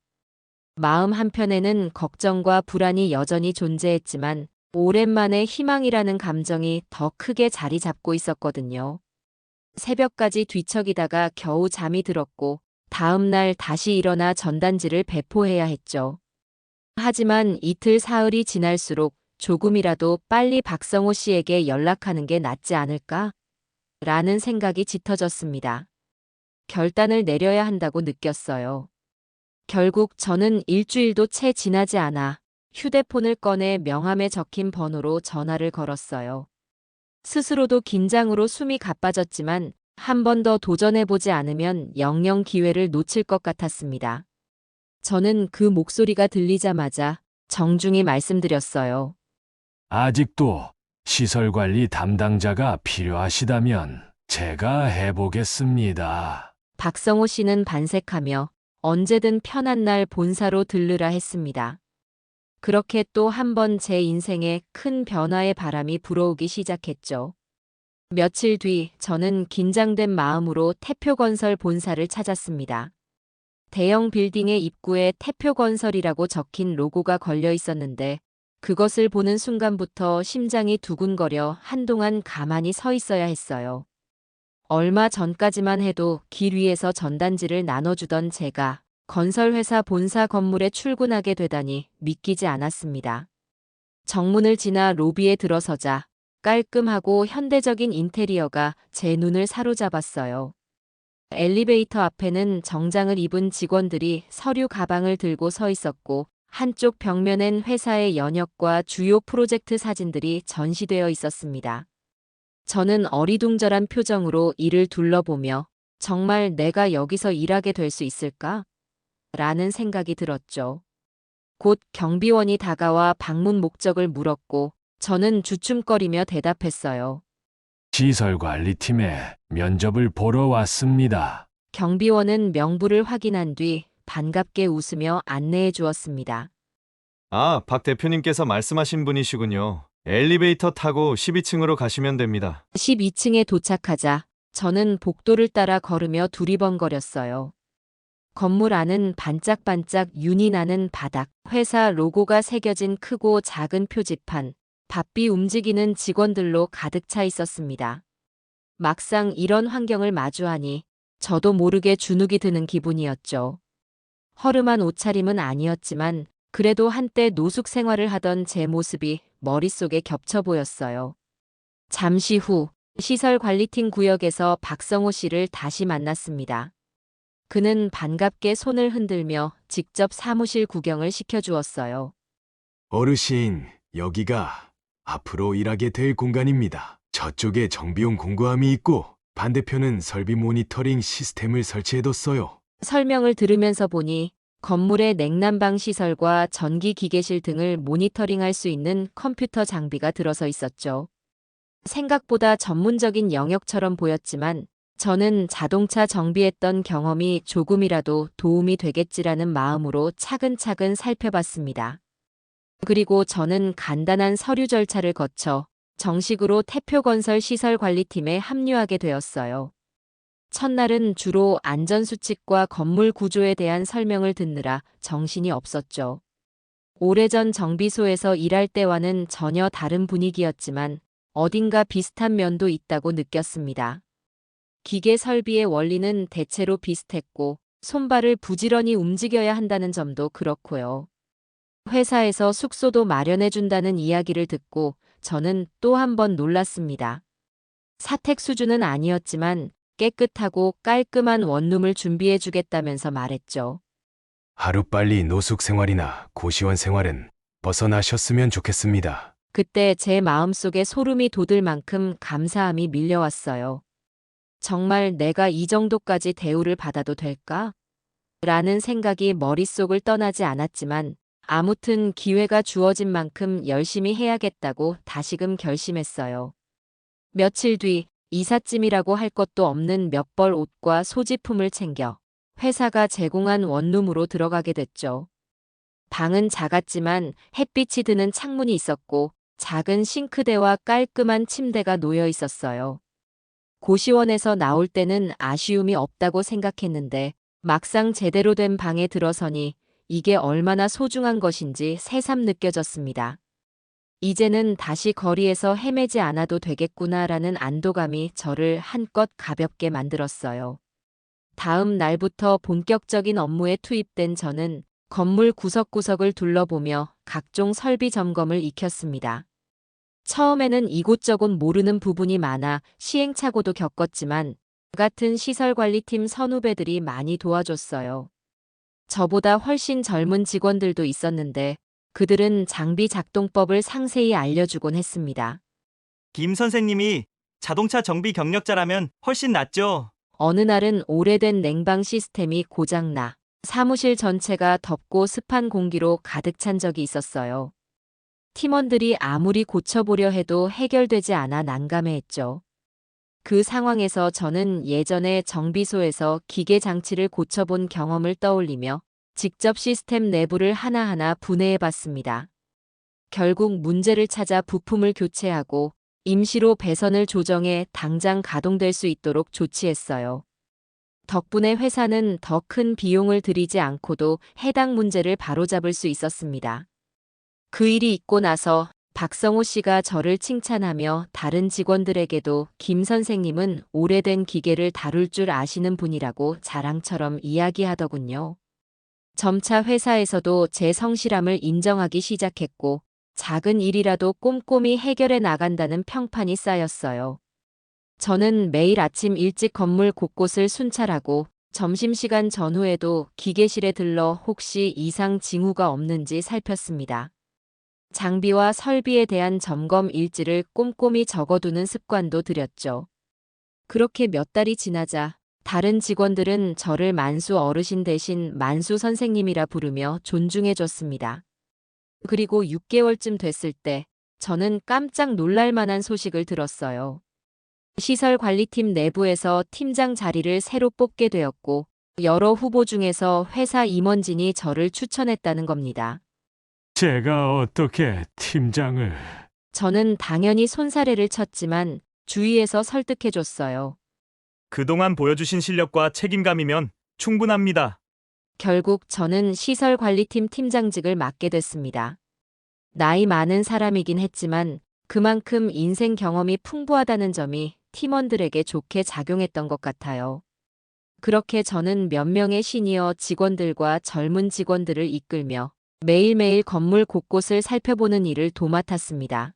마음 한편에는 걱정과 불안이 여전히 존재했지만 오랜만에 희망이라는 감정이 더 크게 자리 잡고 있었거든요. 새벽까지 뒤척이다가 겨우 잠이 들었고 다음 날 다시 일어나 전단지를 배포해야 했죠. 하지만 이틀 사흘이 지날수록 조금이라도 빨리 박성호 씨에게 연락하는 게 낫지 않을까? 라는 생각이 짙어졌습니다. 결단을 내려야 한다고 느꼈어요. 결국 저는 일주일도 채 지나지 않아 휴대폰을 꺼내 명함에 적힌 번호로 전화를 걸었어요. 스스로도 긴장으로 숨이 가빠졌지만 한 번 더 도전해보지 않으면 영영 기회를 놓칠 것 같았습니다. 저는 그 목소리가 들리자마자 정중히 말씀드렸어요. 아직도 시설관리 담당자가 필요하시다면 제가 해보겠습니다. 박성호 씨는 반색하며 언제든 편한 날 본사로 들르라 했습니다. 그렇게 또 한 번 제 인생에 큰 변화의 바람이 불어오기 시작했죠. 며칠 뒤 저는 긴장된 마음으로 태표건설 본사를 찾았습니다. 대형 빌딩의 입구에 태표건설이라고 적힌 로고가 걸려 있었는데 그것을 보는 순간부터 심장이 두근거려 한동안 가만히 서 있어야 했어요. 얼마 전까지만 해도 길 위에서 전단지를 나눠주던 제가 건설회사 본사 건물에 출근하게 되다니 믿기지 않았습니다. 정문을 지나 로비에 들어서자 깔끔하고 현대적인 인테리어가 제 눈을 사로잡았어요. 엘리베이터 앞에는 정장을 입은 직원들이 서류 가방을 들고 서 있었고 한쪽 벽면엔 회사의 연혁과 주요 프로젝트 사진들이 전시되어 있었습니다. 저는 어리둥절한 표정으로 이를 둘러보며 정말 내가 여기서 일하게 될 수 있을까? 라는 생각이 들었죠. 곧 경비원이 다가와 방문 목적을 물었고 저는 주춤거리며 대답했어요. 시설관리팀에 면접을 보러 왔습니다. 경비원은 명부를 확인한 뒤 반갑게 웃으며 안내해 주었습니다. 아, 박 대표님께서 말씀하신 분이시군요. 엘리베이터 타고 12층으로 가시면 됩니다. 12층에 도착하자 저는 복도를 따라 걸으며 두리번거렸어요. 건물 안은 반짝반짝 윤이 나는 바닥, 회사 로고가 새겨진 크고 작은 표지판, 바삐 움직이는 직원들로 가득 차 있었습니다. 막상 이런 환경을 마주하니 저도 모르게 주눅이 드는 기분이었죠. 허름한 옷차림은 아니었지만 그래도 한때 노숙 생활을 하던 제 모습이 머릿속에 겹쳐 보였어요. 잠시 후 시설관리팀 구역에서 박성호 씨를 다시 만났습니다. 그는 반갑게 손을 흔들며 직접 사무실 구경을 시켜주었어요. 어르신, 여기가 앞으로 일하게 될 공간입니다. 저쪽에 정비용 공구함이 있고 반대편은 설비 모니터링 시스템을 설치해뒀어요. 설명을 들으면서 보니 건물의 냉난방 시설과 전기 기계실 등을 모니터링할 수 있는 컴퓨터 장비가 들어서 있었죠. 생각보다 전문적인 영역처럼 보였지만 저는 자동차 정비했던 경험이 조금이라도 도움이 되겠지라는 마음으로 차근차근 살펴봤습니다. 그리고 저는 간단한 서류 절차를 거쳐 정식으로 태표건설 시설관리팀에 합류하게 되었어요. 첫날은 주로 안전수칙과 건물 구조에 대한 설명을 듣느라 정신이 없었죠. 오래전 정비소에서 일할 때와는 전혀 다른 분위기였지만 어딘가 비슷한 면도 있다고 느꼈습니다. 기계 설비의 원리는 대체로 비슷했고 손발을 부지런히 움직여야 한다는 점도 그렇고요. 회사에서 숙소도 마련해준다는 이야기를 듣고 저는 또 한 번 놀랐습니다. 사택 수준은 아니었지만 깨끗하고 깔끔한 원룸을 준비해주겠다면서 말했죠. 하루빨리 노숙 생활이나 고시원 생활은 벗어나셨으면 좋겠습니다. 그때 제 마음속에 소름이 돋을 만큼 감사함이 밀려왔어요. 정말 내가 이 정도까지 대우를 받아도 될까? 라는 생각이 머릿속을 떠나지 않았지만 아무튼 기회가 주어진 만큼 열심히 해야겠다고 다시금 결심했어요. 며칠 뒤 이삿짐이라고 할 것도 없는 몇 벌 옷과 소지품을 챙겨 회사가 제공한 원룸으로 들어가게 됐죠. 방은 작았지만 햇빛이 드는 창문이 있었고 작은 싱크대와 깔끔한 침대가 놓여 있었어요. 고시원에서 나올 때는 아쉬움이 없다고 생각했는데 막상 제대로 된 방에 들어서니 이게 얼마나 소중한 것인지 새삼 느껴졌습니다. 이제는 다시 거리에서 헤매지 않아도 되겠구나라는 안도감이 저를 한껏 가볍게 만들었어요. 다음 날부터 본격적인 업무에 투입된 저는 건물 구석구석을 둘러보며 각종 설비 점검을 익혔습니다. 처음에는 이곳저곳 모르는 부분이 많아 시행착오도 겪었지만 같은 시설관리팀 선후배들이 많이 도와줬어요. 저보다 훨씬 젊은 직원들도 있었는데 그들은 장비 작동법을 상세히 알려주곤 했습니다. 김 선생님이 자동차 정비 경력자라면 훨씬 낫죠. 어느 날은 오래된 냉방 시스템이 고장나 사무실 전체가 덥고 습한 공기로 가득 찬 적이 있었어요. 팀원들이 아무리 고쳐보려 해도 해결되지 않아 난감해했죠. 그 상황에서 저는 예전에 정비소에서 기계 장치를 고쳐본 경험을 떠올리며 직접 시스템 내부를 하나하나 분해해 봤습니다. 결국 문제를 찾아 부품을 교체하고 임시로 배선을 조정해 당장 가동될 수 있도록 조치했어요. 덕분에 회사는 더 큰 비용을 들이지 않고도 해당 문제를 바로잡을 수 있었습니다. 그 일이 있고 나서 박성호 씨가 저를 칭찬하며 다른 직원들에게도 김 선생님은 오래된 기계를 다룰 줄 아시는 분이라고 자랑처럼 이야기하더군요. 점차 회사에서도 제 성실함을 인정하기 시작했고 작은 일이라도 꼼꼼히 해결해 나간다는 평판이 쌓였어요. 저는 매일 아침 일찍 건물 곳곳을 순찰하고 점심시간 전후에도 기계실에 들러 혹시 이상 징후가 없는지 살폈습니다. 장비와 설비에 대한 점검 일지를 꼼꼼히 적어두는 습관도 들였죠. 그렇게 몇 달이 지나자 다른 직원들은 저를 만수 어르신 대신 만수 선생님이라 부르며 존중해줬습니다. 그리고 6개월쯤 됐을 때 저는 깜짝 놀랄 만한 소식을 들었어요. 시설관리팀 내부에서 팀장 자리를 새로 뽑게 되었고 여러 후보 중에서 회사 임원진이 저를 추천했다는 겁니다. 제가 어떻게 팀장을... 저는 당연히 손사래를 쳤지만 주위에서 설득해줬어요. 그동안 보여주신 실력과 책임감이면 충분합니다. 결국 저는 시설관리팀 팀장직을 맡게 됐습니다. 나이 많은 사람이긴 했지만 그만큼 인생 경험이 풍부하다는 점이 팀원들에게 좋게 작용했던 것 같아요. 그렇게 저는 몇 명의 시니어 직원들과 젊은 직원들을 이끌며 매일매일 건물 곳곳을 살펴보는 일을 도맡았습니다.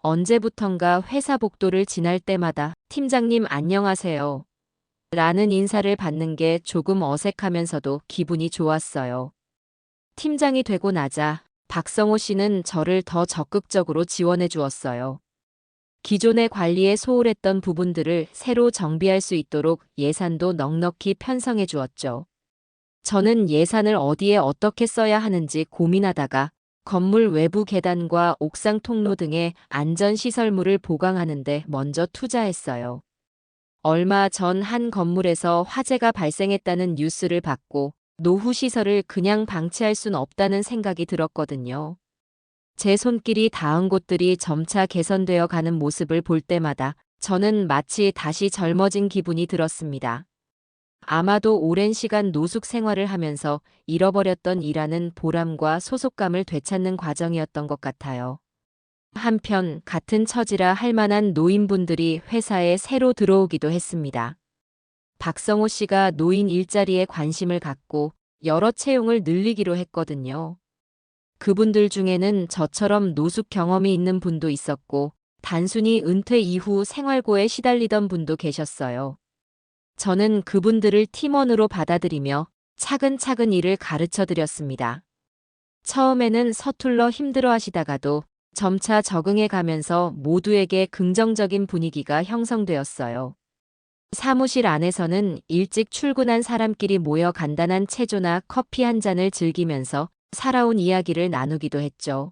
언제부턴가 회사 복도를 지날 때마다 팀장님 안녕하세요. 라는 인사를 받는 게 조금 어색하면서도 기분이 좋았어요. 팀장이 되고 나자 박성호 씨는 저를 더 적극적으로 지원해 주었어요. 기존의 관리에 소홀했던 부분들을 새로 정비할 수 있도록 예산도 넉넉히 편성해 주었죠. 저는 예산을 어디에 어떻게 써야 하는지 고민하다가 건물 외부 계단과 옥상 통로 등의 안전시설물을 보강하는 데 먼저 투자했어요. 얼마 전 한 건물에서 화재가 발생했다는 뉴스를 받고 노후 시설을 그냥 방치할 순 없다는 생각이 들었거든요. 제 손길이 닿은 곳들이 점차 개선되어 가는 모습을 볼 때마다 저는 마치 다시 젊어진 기분이 들었습니다. 아마도 오랜 시간 노숙 생활을 하면서 잃어버렸던 일하는 보람과 소속감을 되찾는 과정이었던 것 같아요. 한편 같은 처지라 할 만한 노인분들이 회사에 새로 들어오기도 했습니다. 박성호 씨가 노인 일자리에 관심을 갖고 여러 채용을 늘리기로 했거든요. 그분들 중에는 저처럼 노숙 경험이 있는 분도 있었고 단순히 은퇴 이후 생활고에 시달리던 분도 계셨어요. 저는 그분들을 팀원으로 받아들이며 차근차근 일을 가르쳐 드렸습니다. 처음에는 서툴러 힘들어 하시다가도 점차 적응해 가면서 모두에게 긍정적인 분위기가 형성되었어요. 사무실 안에서는 일찍 출근한 사람끼리 모여 간단한 체조나 커피 한 잔을 즐기면서 살아온 이야기를 나누기도 했죠.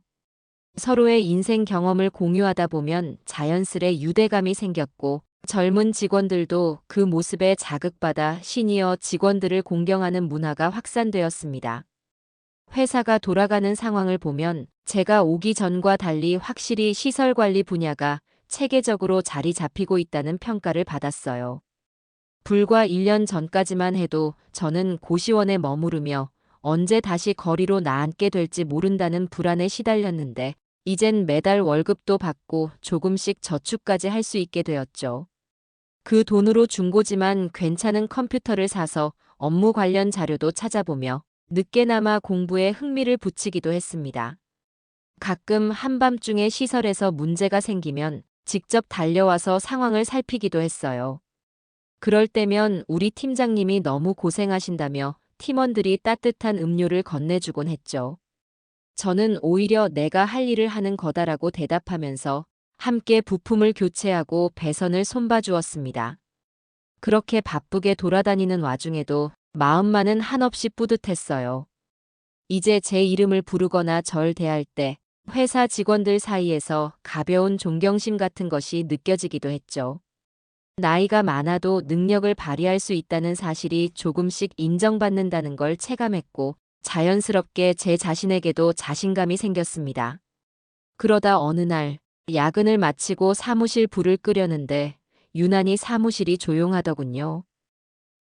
서로의 인생 경험을 공유하다 보면 자연스레 유대감이 생겼고 젊은 직원들도 그 모습에 자극받아 시니어 직원들을 공경하는 문화가 확산되었습니다. 회사가 돌아가는 상황을 보면 제가 오기 전과 달리 확실히 시설 관리 분야가 체계적으로 자리 잡히고 있다는 평가를 받았어요. 불과 1년 전까지만 해도 저는 고시원에 머무르며 언제 다시 거리로 나앉게 될지 모른다는 불안에 시달렸는데 이젠 매달 월급도 받고 조금씩 저축까지 할 수 있게 되었죠. 그 돈으로 중고지만 괜찮은 컴퓨터를 사서 업무 관련 자료도 찾아보며 늦게나마 공부에 흥미를 붙이기도 했습니다. 가끔 한밤중에 시설에서 문제가 생기면 직접 달려와서 상황을 살피기도 했어요. 그럴 때면 우리 팀장님이 너무 고생하신다며 팀원들이 따뜻한 음료를 건네주곤 했죠. 저는 오히려 내가 할 일을 하는 거다라고 대답하면서 함께 부품을 교체하고 배선을 손봐주었습니다. 그렇게 바쁘게 돌아다니는 와중에도 마음만은 한없이 뿌듯했어요. 이제 제 이름을 부르거나 절 대할 때 회사 직원들 사이에서 가벼운 존경심 같은 것이 느껴지기도 했죠. 나이가 많아도 능력을 발휘할 수 있다는 사실이 조금씩 인정받는다는 걸 체감했고 자연스럽게 제 자신에게도 자신감이 생겼습니다. 그러다 어느 날 야근을 마치고 사무실 불을 끄려는데 유난히 사무실이 조용하더군요.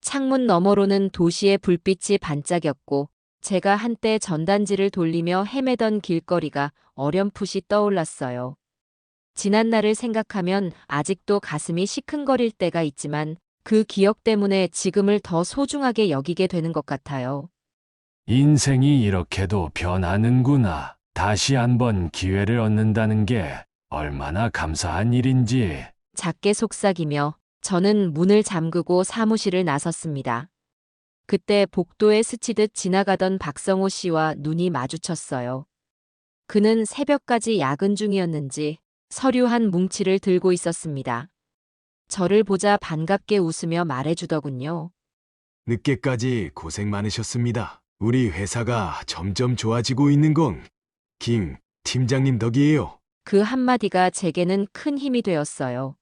창문 너머로는 도시의 불빛이 반짝였고 제가 한때 전단지를 돌리며 헤매던 길거리가 어렴풋이 떠올랐어요. 지난 날을 생각하면 아직도 가슴이 시큰거릴 때가 있지만 그 기억 때문에 지금을 더 소중하게 여기게 되는 것 같아요. 인생이 이렇게도 변하는구나. 다시 한번 기회를 얻는다는 게 얼마나 감사한 일인지. 작게 속삭이며 저는 문을 잠그고 사무실을 나섰습니다. 그때 복도에 스치듯 지나가던 박성호 씨와 눈이 마주쳤어요. 그는 새벽까지 야근 중이었는지 서류 한 뭉치를 들고 있었습니다. 저를 보자 반갑게 웃으며 말해주더군요. 늦게까지 고생 많으셨습니다. 우리 회사가 점점 좋아지고 있는 건 김 팀장님 덕이에요. 그 한마디가 제게는 큰 힘이 되었어요.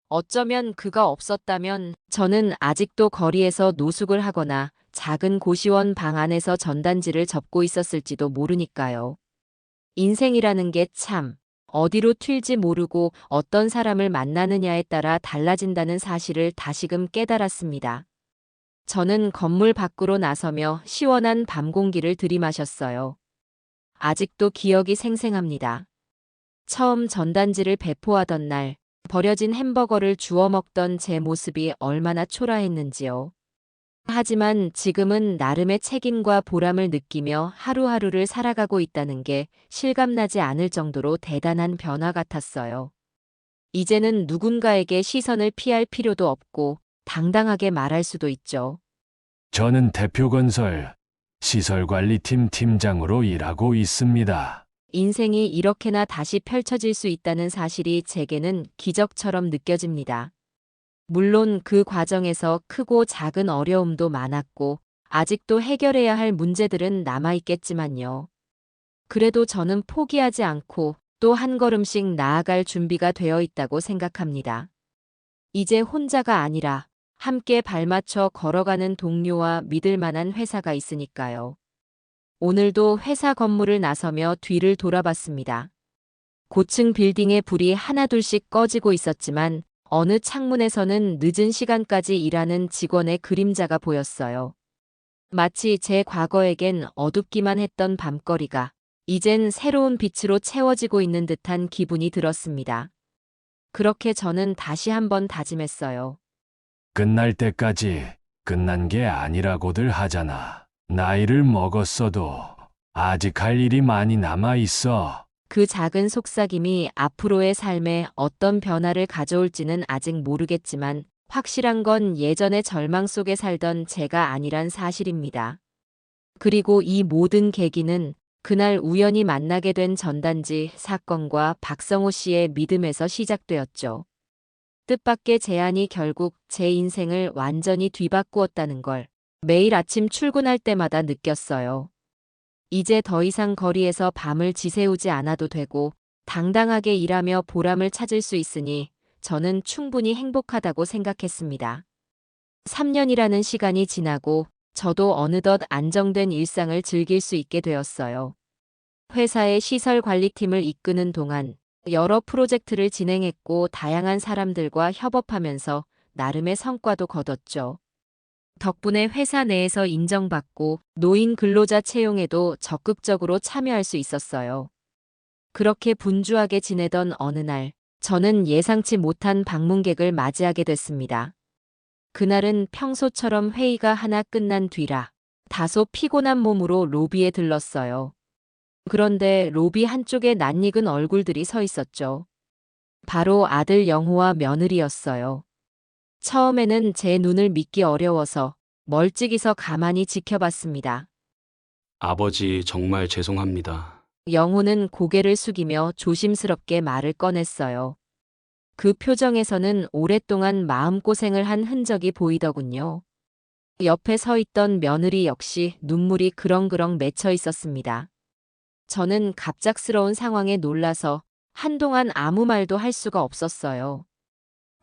어쩌면 그가 없었다면 저는 아직도 거리에서 노숙을 하거나 작은 고시원 방 안에서 전단지를 접고 있었을지도 모르니까요. 인생이라는 게 참 어디로 튈지 모르고 어떤 사람을 만나느냐에 따라 달라진다는 사실을 다시금 깨달았습니다. 저는 건물 밖으로 나서며 시원한 밤 공기를 들이마셨어요. 아직도 기억이 생생합니다. 처음 전단지를 배포하던 날 버려진 햄버거를 주워 먹던 제 모습이 얼마나 초라했는지요. 하지만 지금은 나름의 책임과 보람을 느끼며 하루하루를 살아가고 있다는 게 실감나지 않을 정도로 대단한 변화 같았어요. 이제는 누군가에게 시선을 피할 필요도 없고 당당하게 말할 수도 있죠. 저는 대표건설 시설관리팀 팀장으로 일하고 있습니다. 인생이 이렇게나 다시 펼쳐질 수 있다는 사실이 제게는 기적처럼 느껴집니다. 물론 그 과정에서 크고 작은 어려움도 많았고 아직도 해결해야 할 문제들은 남아있겠지만요. 그래도 저는 포기하지 않고 또 한 걸음씩 나아갈 준비가 되어 있다고 생각합니다. 이제 혼자가 아니라 함께 발맞춰 걸어가는 동료와 믿을 만한 회사가 있으니까요. 오늘도 회사 건물을 나서며 뒤를 돌아봤습니다. 고층 빌딩의 불이 하나둘씩 꺼지고 있었지만 어느 창문에서는 늦은 시간까지 일하는 직원의 그림자가 보였어요. 마치 제 과거에겐 어둡기만 했던 밤거리가 이젠 새로운 빛으로 채워지고 있는 듯한 기분이 들었습니다. 그렇게 저는 다시 한번 다짐했어요. 끝날 때까지 끝난 게 아니라고들 하잖아. 나이를 먹었어도 아직 할 일이 많이 남아 있어. 그 작은 속삭임이 앞으로의 삶에 어떤 변화를 가져올지는 아직 모르겠지만 확실한 건 예전의 절망 속에 살던 제가 아니란 사실입니다. 그리고 이 모든 계기는 그날 우연히 만나게 된 전단지 사건과 박성호 씨의 믿음에서 시작되었죠. 뜻밖의 제안이 결국 제 인생을 완전히 뒤바꾸었다는 걸 매일 아침 출근할 때마다 느꼈어요. 이제 더 이상 거리에서 밤을 지새우지 않아도 되고 당당하게 일하며 보람을 찾을 수 있으니 저는 충분히 행복하다고 생각했습니다. 3년이라는 시간이 지나고 저도 어느덧 안정된 일상을 즐길 수 있게 되었어요. 회사의 시설 관리팀을 이끄는 동안 여러 프로젝트를 진행했고 다양한 사람들과 협업하면서 나름의 성과도 거뒀죠. 덕분에 회사 내에서 인정받고 노인 근로자 채용에도 적극적으로 참여할 수 있었어요. 그렇게 분주하게 지내던 어느 날, 저는 예상치 못한 방문객을 맞이하게 됐습니다. 그날은 평소처럼 회의가 하나 끝난 뒤라 다소 피곤한 몸으로 로비에 들렀어요. 그런데 로비 한쪽에 낯익은 얼굴들이 서 있었죠. 바로 아들 영호와 며느리였어요. 처음에는 제 눈을 믿기 어려워서 멀찍이서 가만히 지켜봤습니다. 아버지 정말 죄송합니다. 영호는 고개를 숙이며 조심스럽게 말을 꺼냈어요. 그 표정에서는 오랫동안 마음고생을 한 흔적이 보이더군요. 옆에 서 있던 며느리 역시 눈물이 그렁그렁 맺혀 있었습니다. 저는 갑작스러운 상황에 놀라서 한동안 아무 말도 할 수가 없었어요.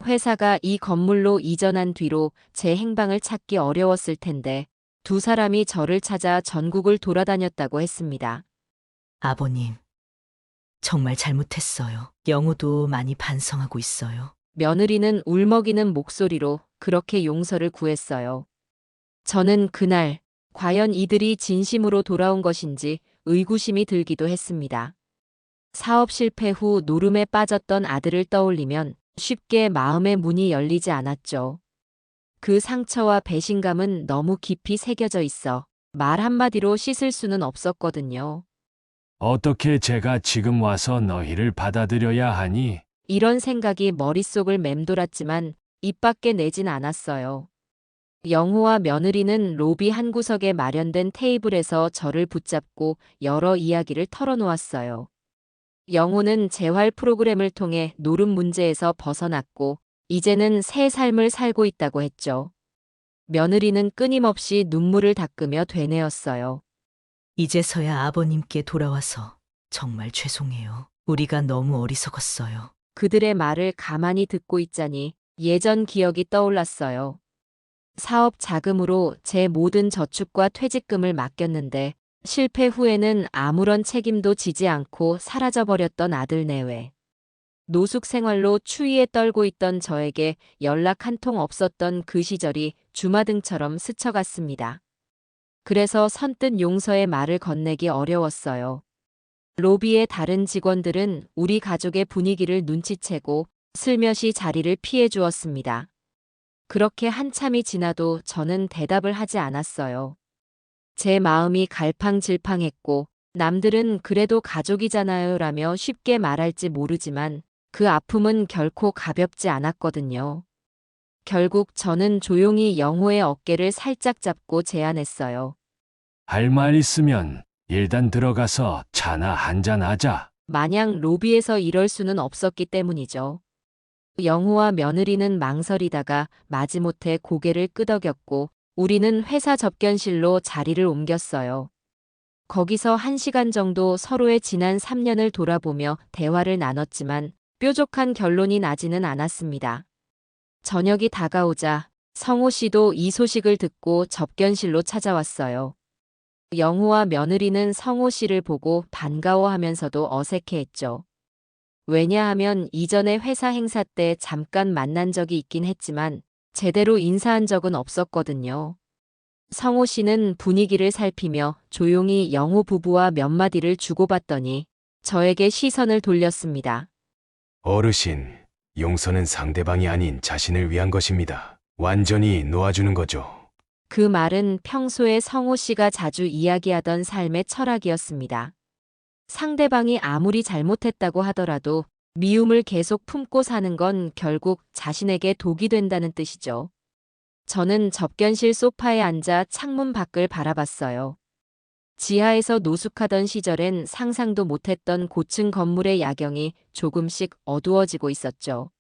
회사가 이 건물로 이전한 뒤로 제 행방을 찾기 어려웠을 텐데 두 사람이 저를 찾아 전국을 돌아다녔다고 했습니다. 아버님, 정말 잘못했어요. 영호도 많이 반성하고 있어요. 며느리는 울먹이는 목소리로 그렇게 용서를 구했어요. 저는 그날 과연 이들이 진심으로 돌아온 것인지 의구심이 들기도 했습니다. 사업 실패 후 노름에 빠졌던 아들을 떠올리면 쉽게 마음의 문이 열리지 않았죠. 그 상처와 배신감은 너무 깊이 새겨져 있어 말 한마디로 씻을 수는 없었거든요. 어떻게 제가 지금 와서 너희를 받아들여야 하니? 이런 생각이 머릿속을 맴돌았지만 입 밖에 내진 않았어요. 영호와 며느리는 로비 한 구석에 마련된 테이블에서 저를 붙잡고 여러 이야기를 털어놓았어요. 영호는 재활 프로그램을 통해 노름 문제에서 벗어났고 이제는 새 삶을 살고 있다고 했죠. 며느리는 끊임없이 눈물을 닦으며 되뇌었어요. 이제서야 아버님께 돌아와서 정말 죄송해요. 우리가 너무 어리석었어요. 그들의 말을 가만히 듣고 있자니 예전 기억이 떠올랐어요. 사업 자금으로 제 모든 저축과 퇴직금을 맡겼는데 실패 후에는 아무런 책임도 지지 않고 사라져버렸던 아들 내외. 노숙 생활로 추위에 떨고 있던 저에게 연락 한 통 없었던 그 시절이 주마등처럼 스쳐갔습니다. 그래서 선뜻 용서의 말을 건네기 어려웠어요. 로비의 다른 직원들은 우리 가족의 분위기를 눈치채고 슬며시 자리를 피해 주었습니다. 그렇게 한참이 지나도 저는 대답을 하지 않았어요. 제 마음이 갈팡질팡했고 남들은 그래도 가족이잖아요 라며 쉽게 말할지 모르지만 그 아픔은 결코 가볍지 않았거든요. 결국 저는 조용히 영호의 어깨를 살짝 잡고 제안했어요. 할 말 있으면 일단 들어가서 차나 한잔 하자. 마냥 로비에서 이럴 수는 없었기 때문이죠. 영호와 며느리는 망설이다가 마지못해 고개를 끄덕였고 우리는 회사 접견실로 자리를 옮겼어요. 거기서 1시간 정도 서로의 지난 3년을 돌아보며 대화를 나눴지만 뾰족한 결론이 나지는 않았습니다. 저녁이 다가오자 성호 씨도 이 소식을 듣고 접견실로 찾아왔어요. 영호와 며느리는 성호 씨를 보고 반가워하면서도 어색해했죠. 왜냐하면 이전에 회사 행사 때 잠깐 만난 적이 있긴 했지만 제대로 인사한 적은 없었거든요. 성호 씨는 분위기를 살피며 조용히 영호 부부와 몇 마디를 주고받더니 저에게 시선을 돌렸습니다. 어르신, 용서는 상대방이 아닌 자신을 위한 것입니다. 완전히 놓아주는 거죠. 그 말은 평소에 성호 씨가 자주 이야기하던 삶의 철학이었습니다. 상대방이 아무리 잘못했다고 하더라도 미움을 계속 품고 사는 건 결국 자신에게 독이 된다는 뜻이죠. 저는 접견실 소파에 앉아 창문 밖을 바라봤어요. 지하에서 노숙하던 시절엔 상상도 못했던 고층 건물의 야경이 조금씩 어두워지고 있었죠.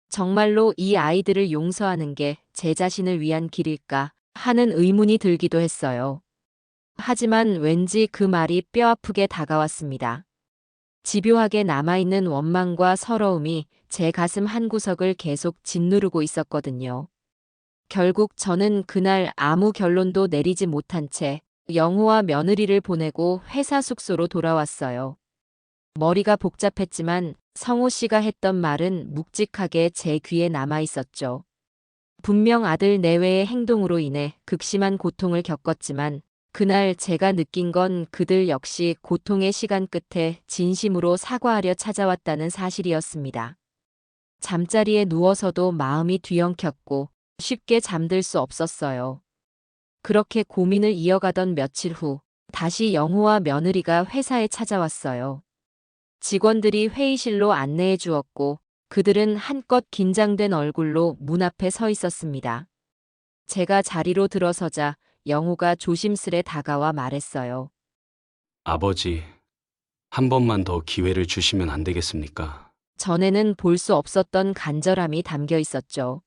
정말로 이 아이들을 용서하는 게 제 자신을 위한 길일까 하는 의문이 들기도 했어요. 하지만 왠지 그 말이 뼈아프게 다가왔습니다. 집요하게 남아있는 원망과 서러움이 제 가슴 한구석을 계속 짓누르고 있었거든요. 결국 저는 그날 아무 결론도 내리지 못한 채 영호와 며느리를 보내고 회사 숙소로 돌아왔어요. 머리가 복잡했지만 성호 씨가 했던 말은 묵직하게 제 귀에 남아 있었죠. 분명 아들 내외의 행동으로 인해 극심한 고통을 겪었지만 그날 제가 느낀 건 그들 역시 고통의 시간 끝에 진심으로 사과하려 찾아왔다는 사실이었습니다. 잠자리에 누워서도 마음이 뒤엉켰고 쉽게 잠들 수 없었어요. 그렇게 고민을 이어가던 며칠 후 다시 영호와 며느리가 회사에 찾아왔어요. 직원들이 회의실로 안내해 주었고 그들은 한껏 긴장된 얼굴로 문 앞에 서 있었습니다. 제가 자리로 들어서자 영호가 조심스레 다가와 말했어요. 아버지, 한 번만 더 기회를 주시면 안 되겠습니까? 전에는 볼 수 없었던 간절함이 담겨 있었죠.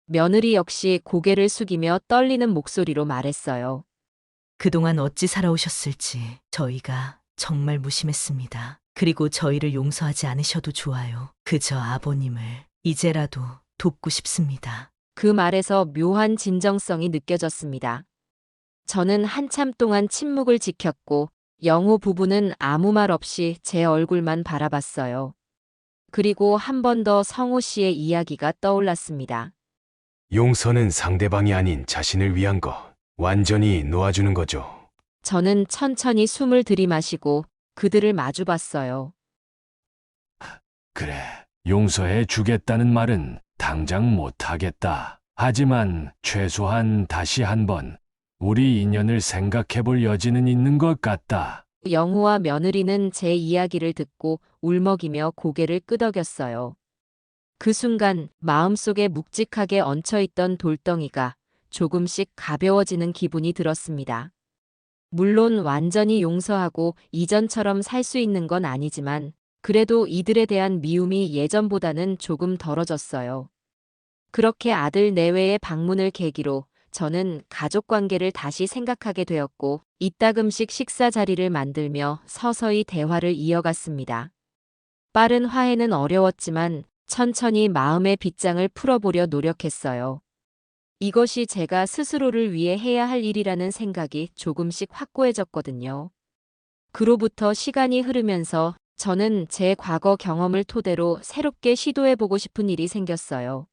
며느리 역시 고개를 숙이며 떨리는 목소리로 말했어요. 그동안 어찌 살아오셨을지 저희가 정말 무심했습니다. 그리고 저희를 용서하지 않으셔도 좋아요. 그저 아버님을 이제라도 돕고 싶습니다. 그 말에서 묘한 진정성이 느껴졌습니다. 저는 한참 동안 침묵을 지켰고 영호 부부는 아무 말 없이 제 얼굴만 바라봤어요. 그리고 한 번 더 성호 씨의 이야기가 떠올랐습니다. 용서는 상대방이 아닌 자신을 위한 것. 완전히 놓아주는 거죠. 저는 천천히 숨을 들이마시고 그들을 마주봤어요. 그래, 용서해 주겠다는 말은 당장 못하겠다. 하지만 최소한 다시 한번 우리 인연을 생각해 볼 여지는 있는 것 같다. 영호와 며느리는 제 이야기를 듣고 울먹이며 고개를 끄덕였어요. 그 순간 마음속에 묵직하게 얹혀있던 돌덩이가 조금씩 가벼워지는 기분이 들었습니다. 물론 완전히 용서하고 이전처럼 살 수 있는 건 아니지만 그래도 이들에 대한 미움이 예전보다는 조금 덜어졌어요. 그렇게 아들 내외의 방문을 계기로 저는 가족관계를 다시 생각하게 되었고 이따금씩 식사 자리를 만들며 서서히 대화를 이어갔습니다. 빠른 화해는 어려웠지만 천천히 마음의 빗장을 풀어보려 노력했어요. 이것이 제가 스스로를 위해 해야 할 일이라는 생각이 조금씩 확고해졌거든요. 그로부터 시간이 흐르면서 저는 제 과거 경험을 토대로 새롭게 시도해보고 싶은 일이 생겼어요.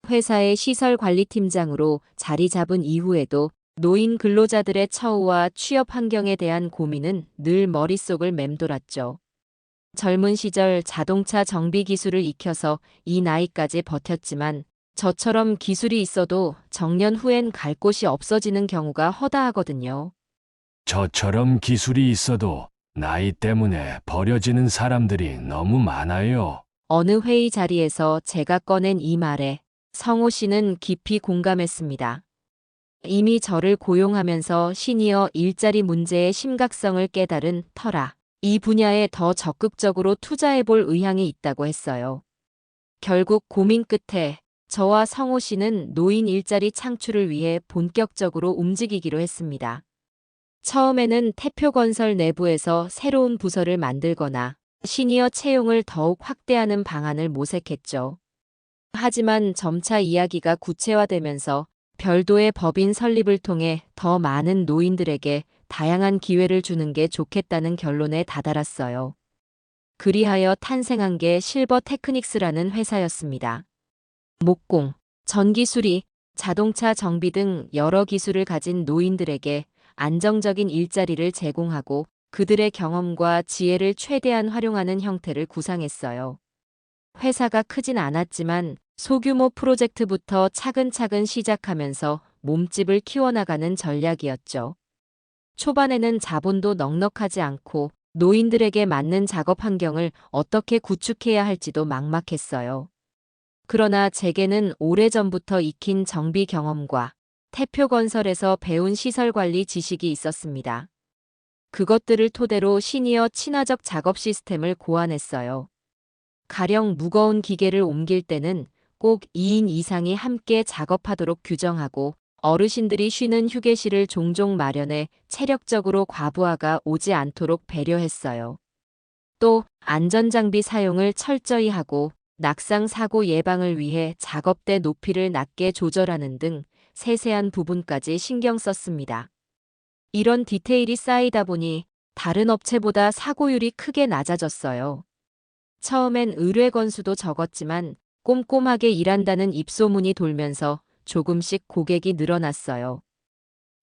회사의 시설관리팀장으로 자리 잡은 이후에도 노인 근로자들의 처우와 취업 환경에 대한 고민은 늘 머릿속을 맴돌았죠. 젊은 시절 자동차 정비 기술을 익혀서 이 나이까지 버텼지만 저처럼 기술이 있어도 정년 후엔 갈 곳이 없어지는 경우가 허다하거든요. 저처럼 기술이 있어도 나이 때문에 버려지는 사람들이 너무 많아요. 어느 회의 자리에서 제가 꺼낸 이 말에 성호 씨는 깊이 공감했습니다. 이미 저를 고용하면서 시니어 일자리 문제의 심각성을 깨달은 터라 이 분야에 더 적극적으로 투자해볼 의향이 있다고 했어요. 결국 고민 끝에 저와 성호 씨는 노인 일자리 창출을 위해 본격적으로 움직이기로 했습니다. 처음에는 태표건설 내부에서 새로운 부서를 만들거나 시니어 채용을 더욱 확대하는 방안을 모색했죠. 하지만 점차 이야기가 구체화되면서 별도의 법인 설립을 통해 더 많은 노인들에게 다양한 기회를 주는 게 좋겠다는 결론에 다다랐어요. 그리하여 탄생한 게 실버 테크닉스라는 회사였습니다. 목공, 전기 수리, 자동차 정비 등 여러 기술을 가진 노인들에게 안정적인 일자리를 제공하고 그들의 경험과 지혜를 최대한 활용하는 형태를 구상했어요. 회사가 크진 않았지만 소규모 프로젝트부터 차근차근 시작하면서 몸집을 키워나가는 전략이었죠. 초반에는 자본도 넉넉하지 않고 노인들에게 맞는 작업 환경을 어떻게 구축해야 할지도 막막했어요. 그러나 제게는 오래전부터 익힌 정비 경험과 태표건설에서 배운 시설관리 지식이 있었습니다. 그것들을 토대로 시니어 친화적 작업 시스템을 고안했어요. 가령 무거운 기계를 옮길 때는 꼭 2인 이상이 함께 작업하도록 규정하고 어르신들이 쉬는 휴게실을 종종 마련해 체력적으로 과부하가 오지 않도록 배려했어요. 또 안전장비 사용을 철저히 하고 낙상 사고 예방을 위해 작업대 높이를 낮게 조절하는 등 세세한 부분까지 신경 썼습니다. 이런 디테일이 쌓이다 보니 다른 업체보다 사고율이 크게 낮아졌어요. 처음엔 의뢰 건수도 적었지만 꼼꼼하게 일한다는 입소문이 돌면서 조금씩 고객이 늘어났어요.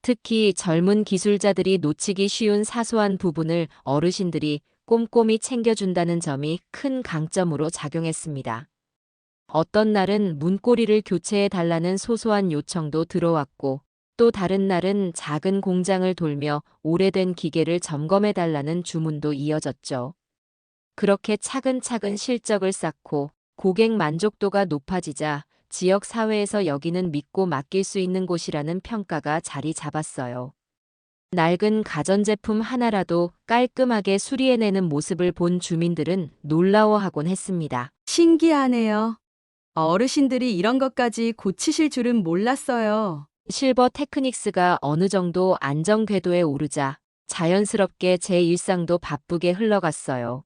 특히 젊은 기술자들이 놓치기 쉬운 사소한 부분을 어르신들이 꼼꼼히 챙겨준다는 점이 큰 강점으로 작용했습니다. 어떤 날은 문고리를 교체해달라는 소소한 요청도 들어왔고 또 다른 날은 작은 공장을 돌며 오래된 기계를 점검해달라는 주문도 이어졌죠. 그렇게 차근차근 실적을 쌓고 고객 만족도가 높아지자 지역 사회에서 여기는 믿고 맡길 수 있는 곳이라는 평가가 자리 잡았어요. 낡은 가전제품 하나라도 깔끔하게 수리해내는 모습을 본 주민들은 놀라워하곤 했습니다. 신기하네요. 어르신들이 이런 것까지 고치실 줄은 몰랐어요. 실버 테크닉스가 어느 정도 안정 궤도에 오르자 자연스럽게 제 일상도 바쁘게 흘러갔어요.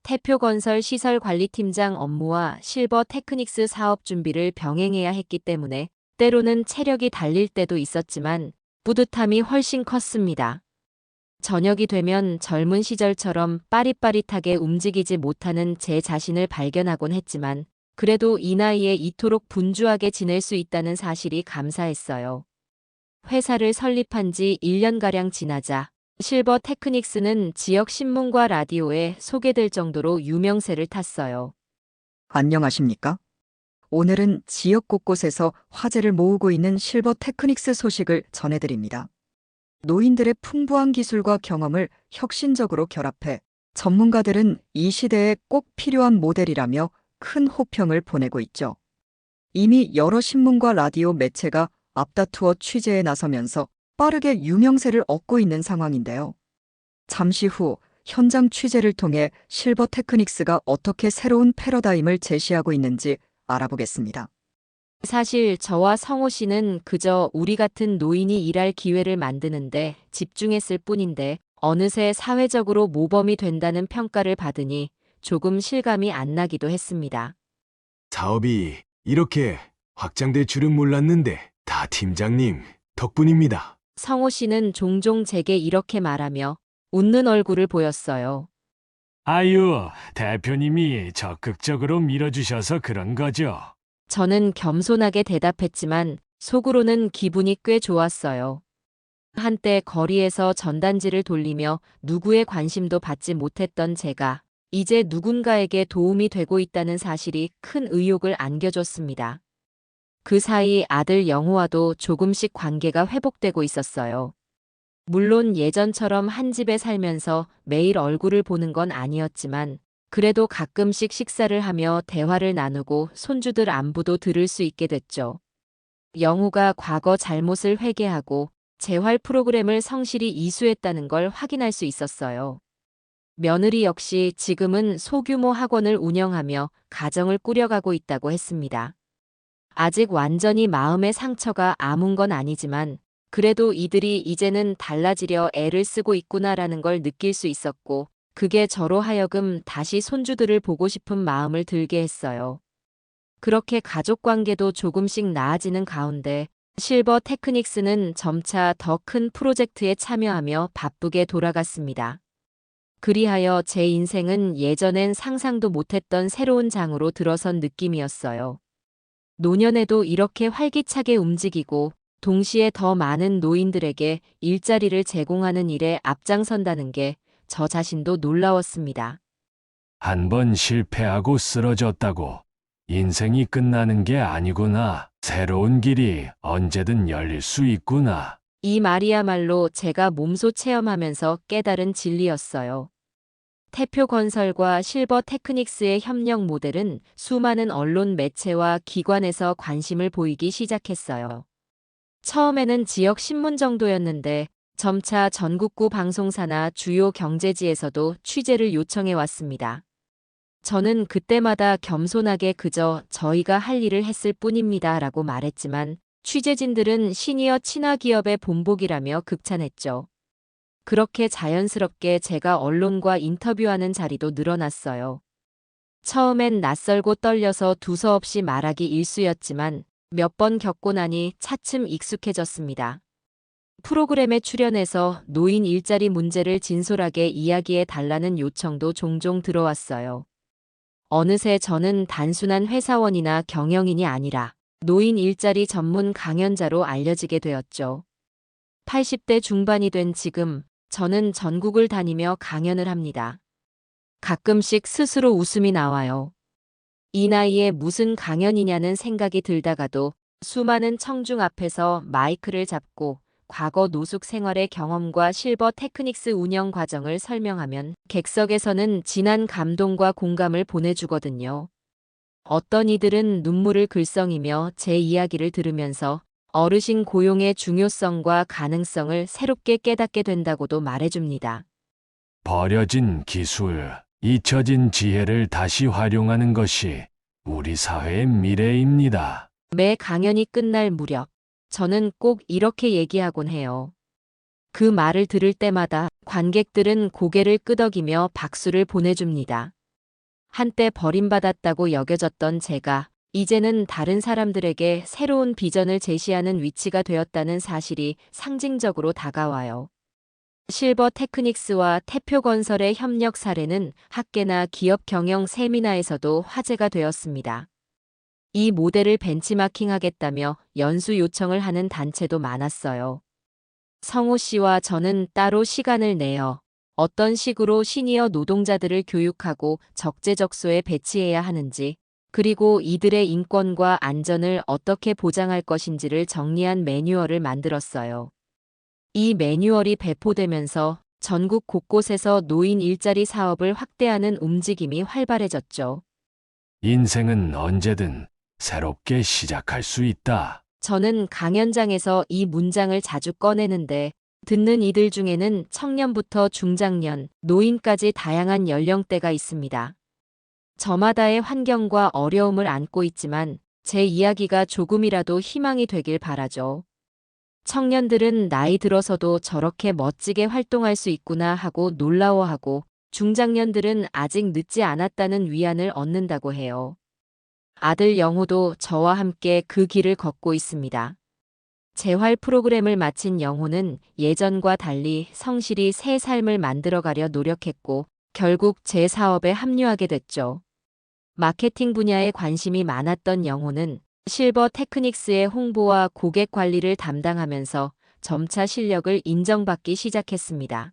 태표건설 시설관리팀장 업무와 실버 테크닉스 사업 준비를 병행해야 했기 때문에 때로는 체력이 달릴 때도 있었지만 뿌듯함이 훨씬 컸습니다. 저녁이 되면 젊은 시절처럼 빠릿빠릿하게 움직이지 못하는 제 자신을 발견하곤 했지만 그래도 이 나이에 이토록 분주하게 지낼 수 있다는 사실이 감사했어요. 회사를 설립한 지 1년가량 지나자 실버 테크닉스는 지역 신문과 라디오에 소개될 정도로 유명세를 탔어요. 안녕하십니까? 오늘은 지역 곳곳에서 화제를 모으고 있는 실버 테크닉스 소식을 전해드립니다. 노인들의 풍부한 기술과 경험을 혁신적으로 결합해 전문가들은 이 시대에 꼭 필요한 모델이라며 큰 호평을 보내고 있죠. 이미 여러 신문과 라디오 매체가 앞다투어 취재에 나서면서 빠르게 유명세를 얻고 있는 상황인데요. 잠시 후 현장 취재를 통해 실버 테크닉스가 어떻게 새로운 패러다임을 제시하고 있는지 알아보겠습니다. 사실 저와 성호 씨는 그저 우리 같은 노인이 일할 기회를 만드는데 집중했을 뿐인데 어느새 사회적으로 모범이 된다는 평가를 받으니 조금 실감이 안 나기도 했습니다. 사업이 이렇게 확장될 줄은 몰랐는데 다 팀장님 덕분입니다. 성호 씨는 종종 제게 이렇게 말하며 웃는 얼굴을 보였어요. 아유, 대표님이 적극적으로 밀어주셔서 그런 거죠. 저는 겸손하게 대답했지만 속으로는 기분이 꽤 좋았어요. 한때 거리에서 전단지를 돌리며 누구의 관심도 받지 못했던 제가 이제 누군가에게 도움이 되고 있다는 사실이 큰 의욕을 안겨줬습니다. 그 사이 아들 영호와도 조금씩 관계가 회복되고 있었어요. 물론 예전처럼 한 집에 살면서 매일 얼굴을 보는 건 아니었지만 그래도 가끔씩 식사를 하며 대화를 나누고 손주들 안부도 들을 수 있게 됐죠. 영호가 과거 잘못을 회개하고 재활 프로그램을 성실히 이수했다는 걸 확인할 수 있었어요. 며느리 역시 지금은 소규모 학원을 운영하며 가정을 꾸려가고 있다고 했습니다. 아직 완전히 마음의 상처가 아문 건 아니지만 그래도 이들이 이제는 달라지려 애를 쓰고 있구나라는 걸 느낄 수 있었고 그게 저로 하여금 다시 손주들을 보고 싶은 마음을 들게 했어요. 그렇게 가족 관계도 조금씩 나아지는 가운데 실버 테크닉스는 점차 더 큰 프로젝트에 참여하며 바쁘게 돌아갔습니다. 그리하여 제 인생은 예전엔 상상도 못했던 새로운 장으로 들어선 느낌이었어요. 노년에도 이렇게 활기차게 움직이고 동시에 더 많은 노인들에게 일자리를 제공하는 일에 앞장선다는 게 저 자신도 놀라웠습니다. 한 번 실패하고 쓰러졌다고 인생이 끝나는 게 아니구나. 새로운 길이 언제든 열릴 수 있구나. 이 말이야말로 제가 몸소 체험하면서 깨달은 진리였어요. 태표건설과 실버 테크닉스의 협력 모델은 수많은 언론 매체와 기관에서 관심을 보이기 시작했어요. 처음에는 지역 신문 정도였는데 점차 전국구 방송사나 주요 경제지에서도 취재를 요청해 왔습니다. 저는 그때마다 겸손하게 그저 저희가 할 일을 했을 뿐입니다 라고 말했지만 취재진들은 시니어 친화기업의 본보기라며 극찬했죠. 그렇게 자연스럽게 제가 언론과 인터뷰하는 자리도 늘어났어요. 처음엔 낯설고 떨려서 두서없이 말하기 일쑤였지만 몇 번 겪고 나니 차츰 익숙해졌습니다. 프로그램에 출연해서 노인 일자리 문제를 진솔하게 이야기해 달라는 요청도 종종 들어왔어요. 어느새 저는 단순한 회사원이나 경영인이 아니라 노인 일자리 전문 강연자로 알려지게 되었죠. 80대 중반이 된 지금 저는 전국을 다니며 강연을 합니다. 가끔씩 스스로 웃음이 나와요. 이 나이에 무슨 강연이냐는 생각이 들다가도 수많은 청중 앞에서 마이크를 잡고 과거 노숙 생활의 경험과 실버 테크닉스 운영 과정을 설명하면 객석에서는 진한 감동과 공감을 보내주거든요. 어떤 이들은 눈물을 글썽이며 제 이야기를 들으면서 어르신 고용의 중요성과 가능성을 새롭게 깨닫게 된다고도 말해줍니다. 버려진 기술, 잊혀진 지혜를 다시 활용하는 것이 우리 사회의 미래입니다. 매 강연이 끝날 무렵 저는 꼭 이렇게 얘기하곤 해요. 그 말을 들을 때마다 관객들은 고개를 끄덕이며 박수를 보내줍니다. 한때 버림받았다고 여겨졌던 제가 이제는 다른 사람들에게 새로운 비전을 제시하는 위치가 되었다는 사실이 상징적으로 다가와요. 실버 테크닉스와 태표건설의 협력 사례는 학계나 기업 경영 세미나에서도 화제가 되었습니다. 이 모델을 벤치마킹하겠다며 연수 요청을 하는 단체도 많았어요. 성호 씨와 저는 따로 시간을 내어 어떤 식으로 시니어 노동자들을 교육하고 적재적소에 배치해야 하는지, 그리고 이들의 인권과 안전을 어떻게 보장할 것인지를 정리한 매뉴얼을 만들었어요. 이 매뉴얼이 배포되면서 전국 곳곳에서 노인 일자리 사업을 확대하는 움직임이 활발해졌죠. 인생은 언제든 새롭게 시작할 수 있다. 저는 강연장에서 이 문장을 자주 꺼내는데 듣는 이들 중에는 청년부터 중장년, 노인까지 다양한 연령대가 있습니다. 저마다의 환경과 어려움을 안고 있지만 제 이야기가 조금이라도 희망이 되길 바라죠. 청년들은 나이 들어서도 저렇게 멋지게 활동할 수 있구나 하고 놀라워하고 중장년들은 아직 늦지 않았다는 위안을 얻는다고 해요. 아들 영호도 저와 함께 그 길을 걷고 있습니다. 재활 프로그램을 마친 영호는 예전과 달리 성실히 새 삶을 만들어가려 노력했고 결국 제 사업에 합류하게 됐죠. 마케팅 분야에 관심이 많았던 영호는 실버 테크닉스의 홍보와 고객 관리를 담당하면서 점차 실력을 인정받기 시작했습니다.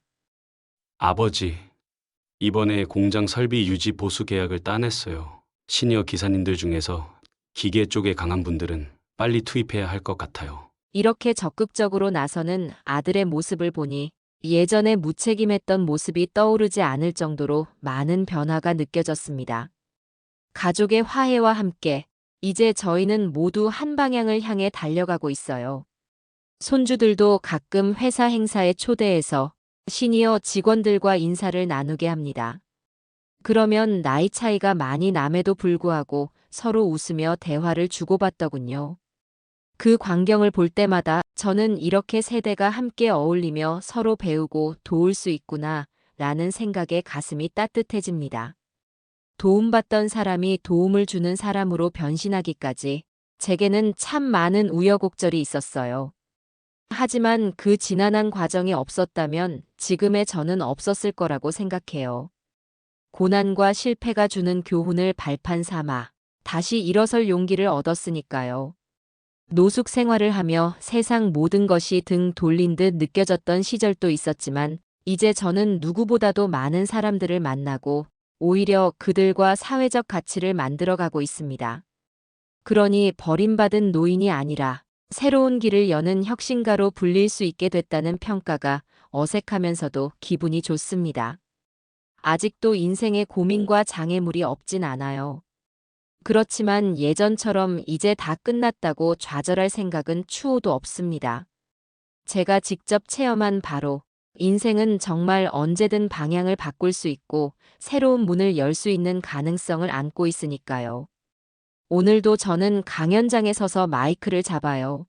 아버지, 이번에 공장 설비 유지 보수 계약을 따냈어요. 시니어 기사님들 중에서 기계 쪽에 강한 분들은 빨리 투입해야 할 것 같아요. 이렇게 적극적으로 나서는 아들의 모습을 보니 예전에 무책임했던 모습이 떠오르지 않을 정도로 많은 변화가 느껴졌습니다. 가족의 화해와 함께 이제 저희는 모두 한 방향을 향해 달려가고 있어요. 손주들도 가끔 회사 행사에 초대해서 시니어 직원들과 인사를 나누게 합니다. 그러면 나이 차이가 많이 남에도 불구하고 서로 웃으며 대화를 주고받더군요. 그 광경을 볼 때마다 저는 이렇게 세대가 함께 어울리며 서로 배우고 도울 수 있구나 라는 생각에 가슴이 따뜻해집니다. 도움받던 사람이 도움을 주는 사람으로 변신하기까지 제게는 참 많은 우여곡절이 있었어요. 하지만 그 지난한 과정이 없었다면 지금의 저는 없었을 거라고 생각해요. 고난과 실패가 주는 교훈을 발판 삼아 다시 일어설 용기를 얻었으니까요. 노숙 생활을 하며 세상 모든 것이 등 돌린 듯 느껴졌던 시절도 있었지만 이제 저는 누구보다도 많은 사람들을 만나고 오히려 그들과 사회적 가치를 만들어가고 있습니다. 그러니 버림받은 노인이 아니라 새로운 길을 여는 혁신가로 불릴 수 있게 됐다는 평가가 어색하면서도 기분이 좋습니다. 아직도 인생에 고민과 장애물이 없진 않아요. 그렇지만 예전처럼 이제 다 끝났다고 좌절할 생각은 추호도 없습니다. 제가 직접 체험한 바로 인생은 정말 언제든 방향을 바꿀 수 있고 새로운 문을 열 수 있는 가능성을 안고 있으니까요. 오늘도 저는 강연장에 서서 마이크를 잡아요.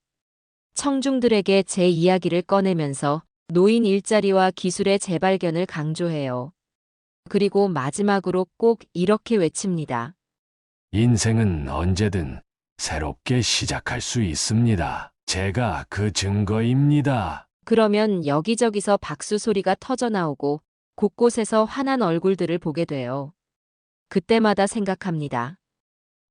청중들에게 제 이야기를 꺼내면서 노인 일자리와 기술의 재발견을 강조해요. 그리고 마지막으로 꼭 이렇게 외칩니다. 인생은 언제든 새롭게 시작할 수 있습니다. 제가 그 증거입니다. 그러면 여기저기서 박수 소리가 터져나오고 곳곳에서 환한 얼굴들을 보게 돼요. 그때마다 생각합니다.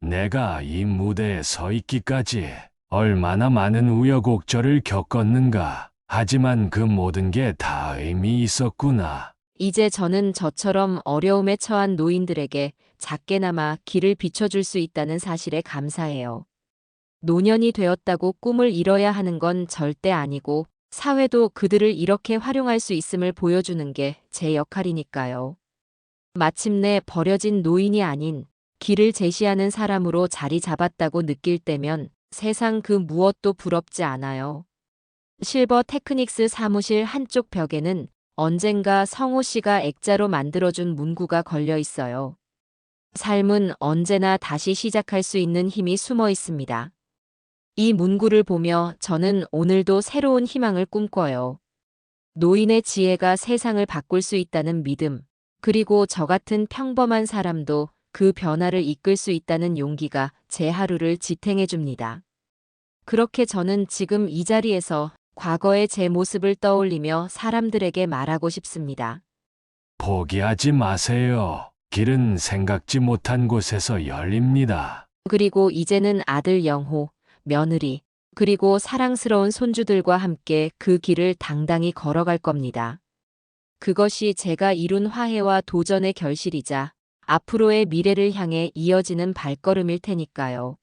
내가 이 무대에 서 있기까지 얼마나 많은 우여곡절을 겪었는가. 하지만 그 모든 게 다 의미 있었구나. 이제 저는 저처럼 어려움에 처한 노인들에게 작게나마 길을 비춰줄 수 있다는 사실에 감사해요. 노년이 되었다고 꿈을 이뤄야 하는 건 절대 아니고 사회도 그들을 이렇게 활용할 수 있음을 보여주는 게 제 역할이니까요. 마침내 버려진 노인이 아닌 길을 제시하는 사람으로 자리 잡았다고 느낄 때면 세상 그 무엇도 부럽지 않아요. 실버 테크닉스 사무실 한쪽 벽에는 언젠가 성호 씨가 액자로 만들어준 문구가 걸려 있어요. 삶은 언제나 다시 시작할 수 있는 힘이 숨어 있습니다. 이 문구를 보며 저는 오늘도 새로운 희망을 꿈꿔요. 노인의 지혜가 세상을 바꿀 수 있다는 믿음, 그리고 저 같은 평범한 사람도 그 변화를 이끌 수 있다는 용기가 제 하루를 지탱해 줍니다. 그렇게 저는 지금 이 자리에서 과거의 제 모습을 떠올리며 사람들에게 말하고 싶습니다. 포기하지 마세요. 길은 생각지 못한 곳에서 열립니다. 그리고 이제는 아들 영호, 며느리, 그리고 사랑스러운 손주들과 함께 그 길을 당당히 걸어갈 겁니다. 그것이 제가 이룬 화해와 도전의 결실이자 앞으로의 미래를 향해 이어지는 발걸음일 테니까요.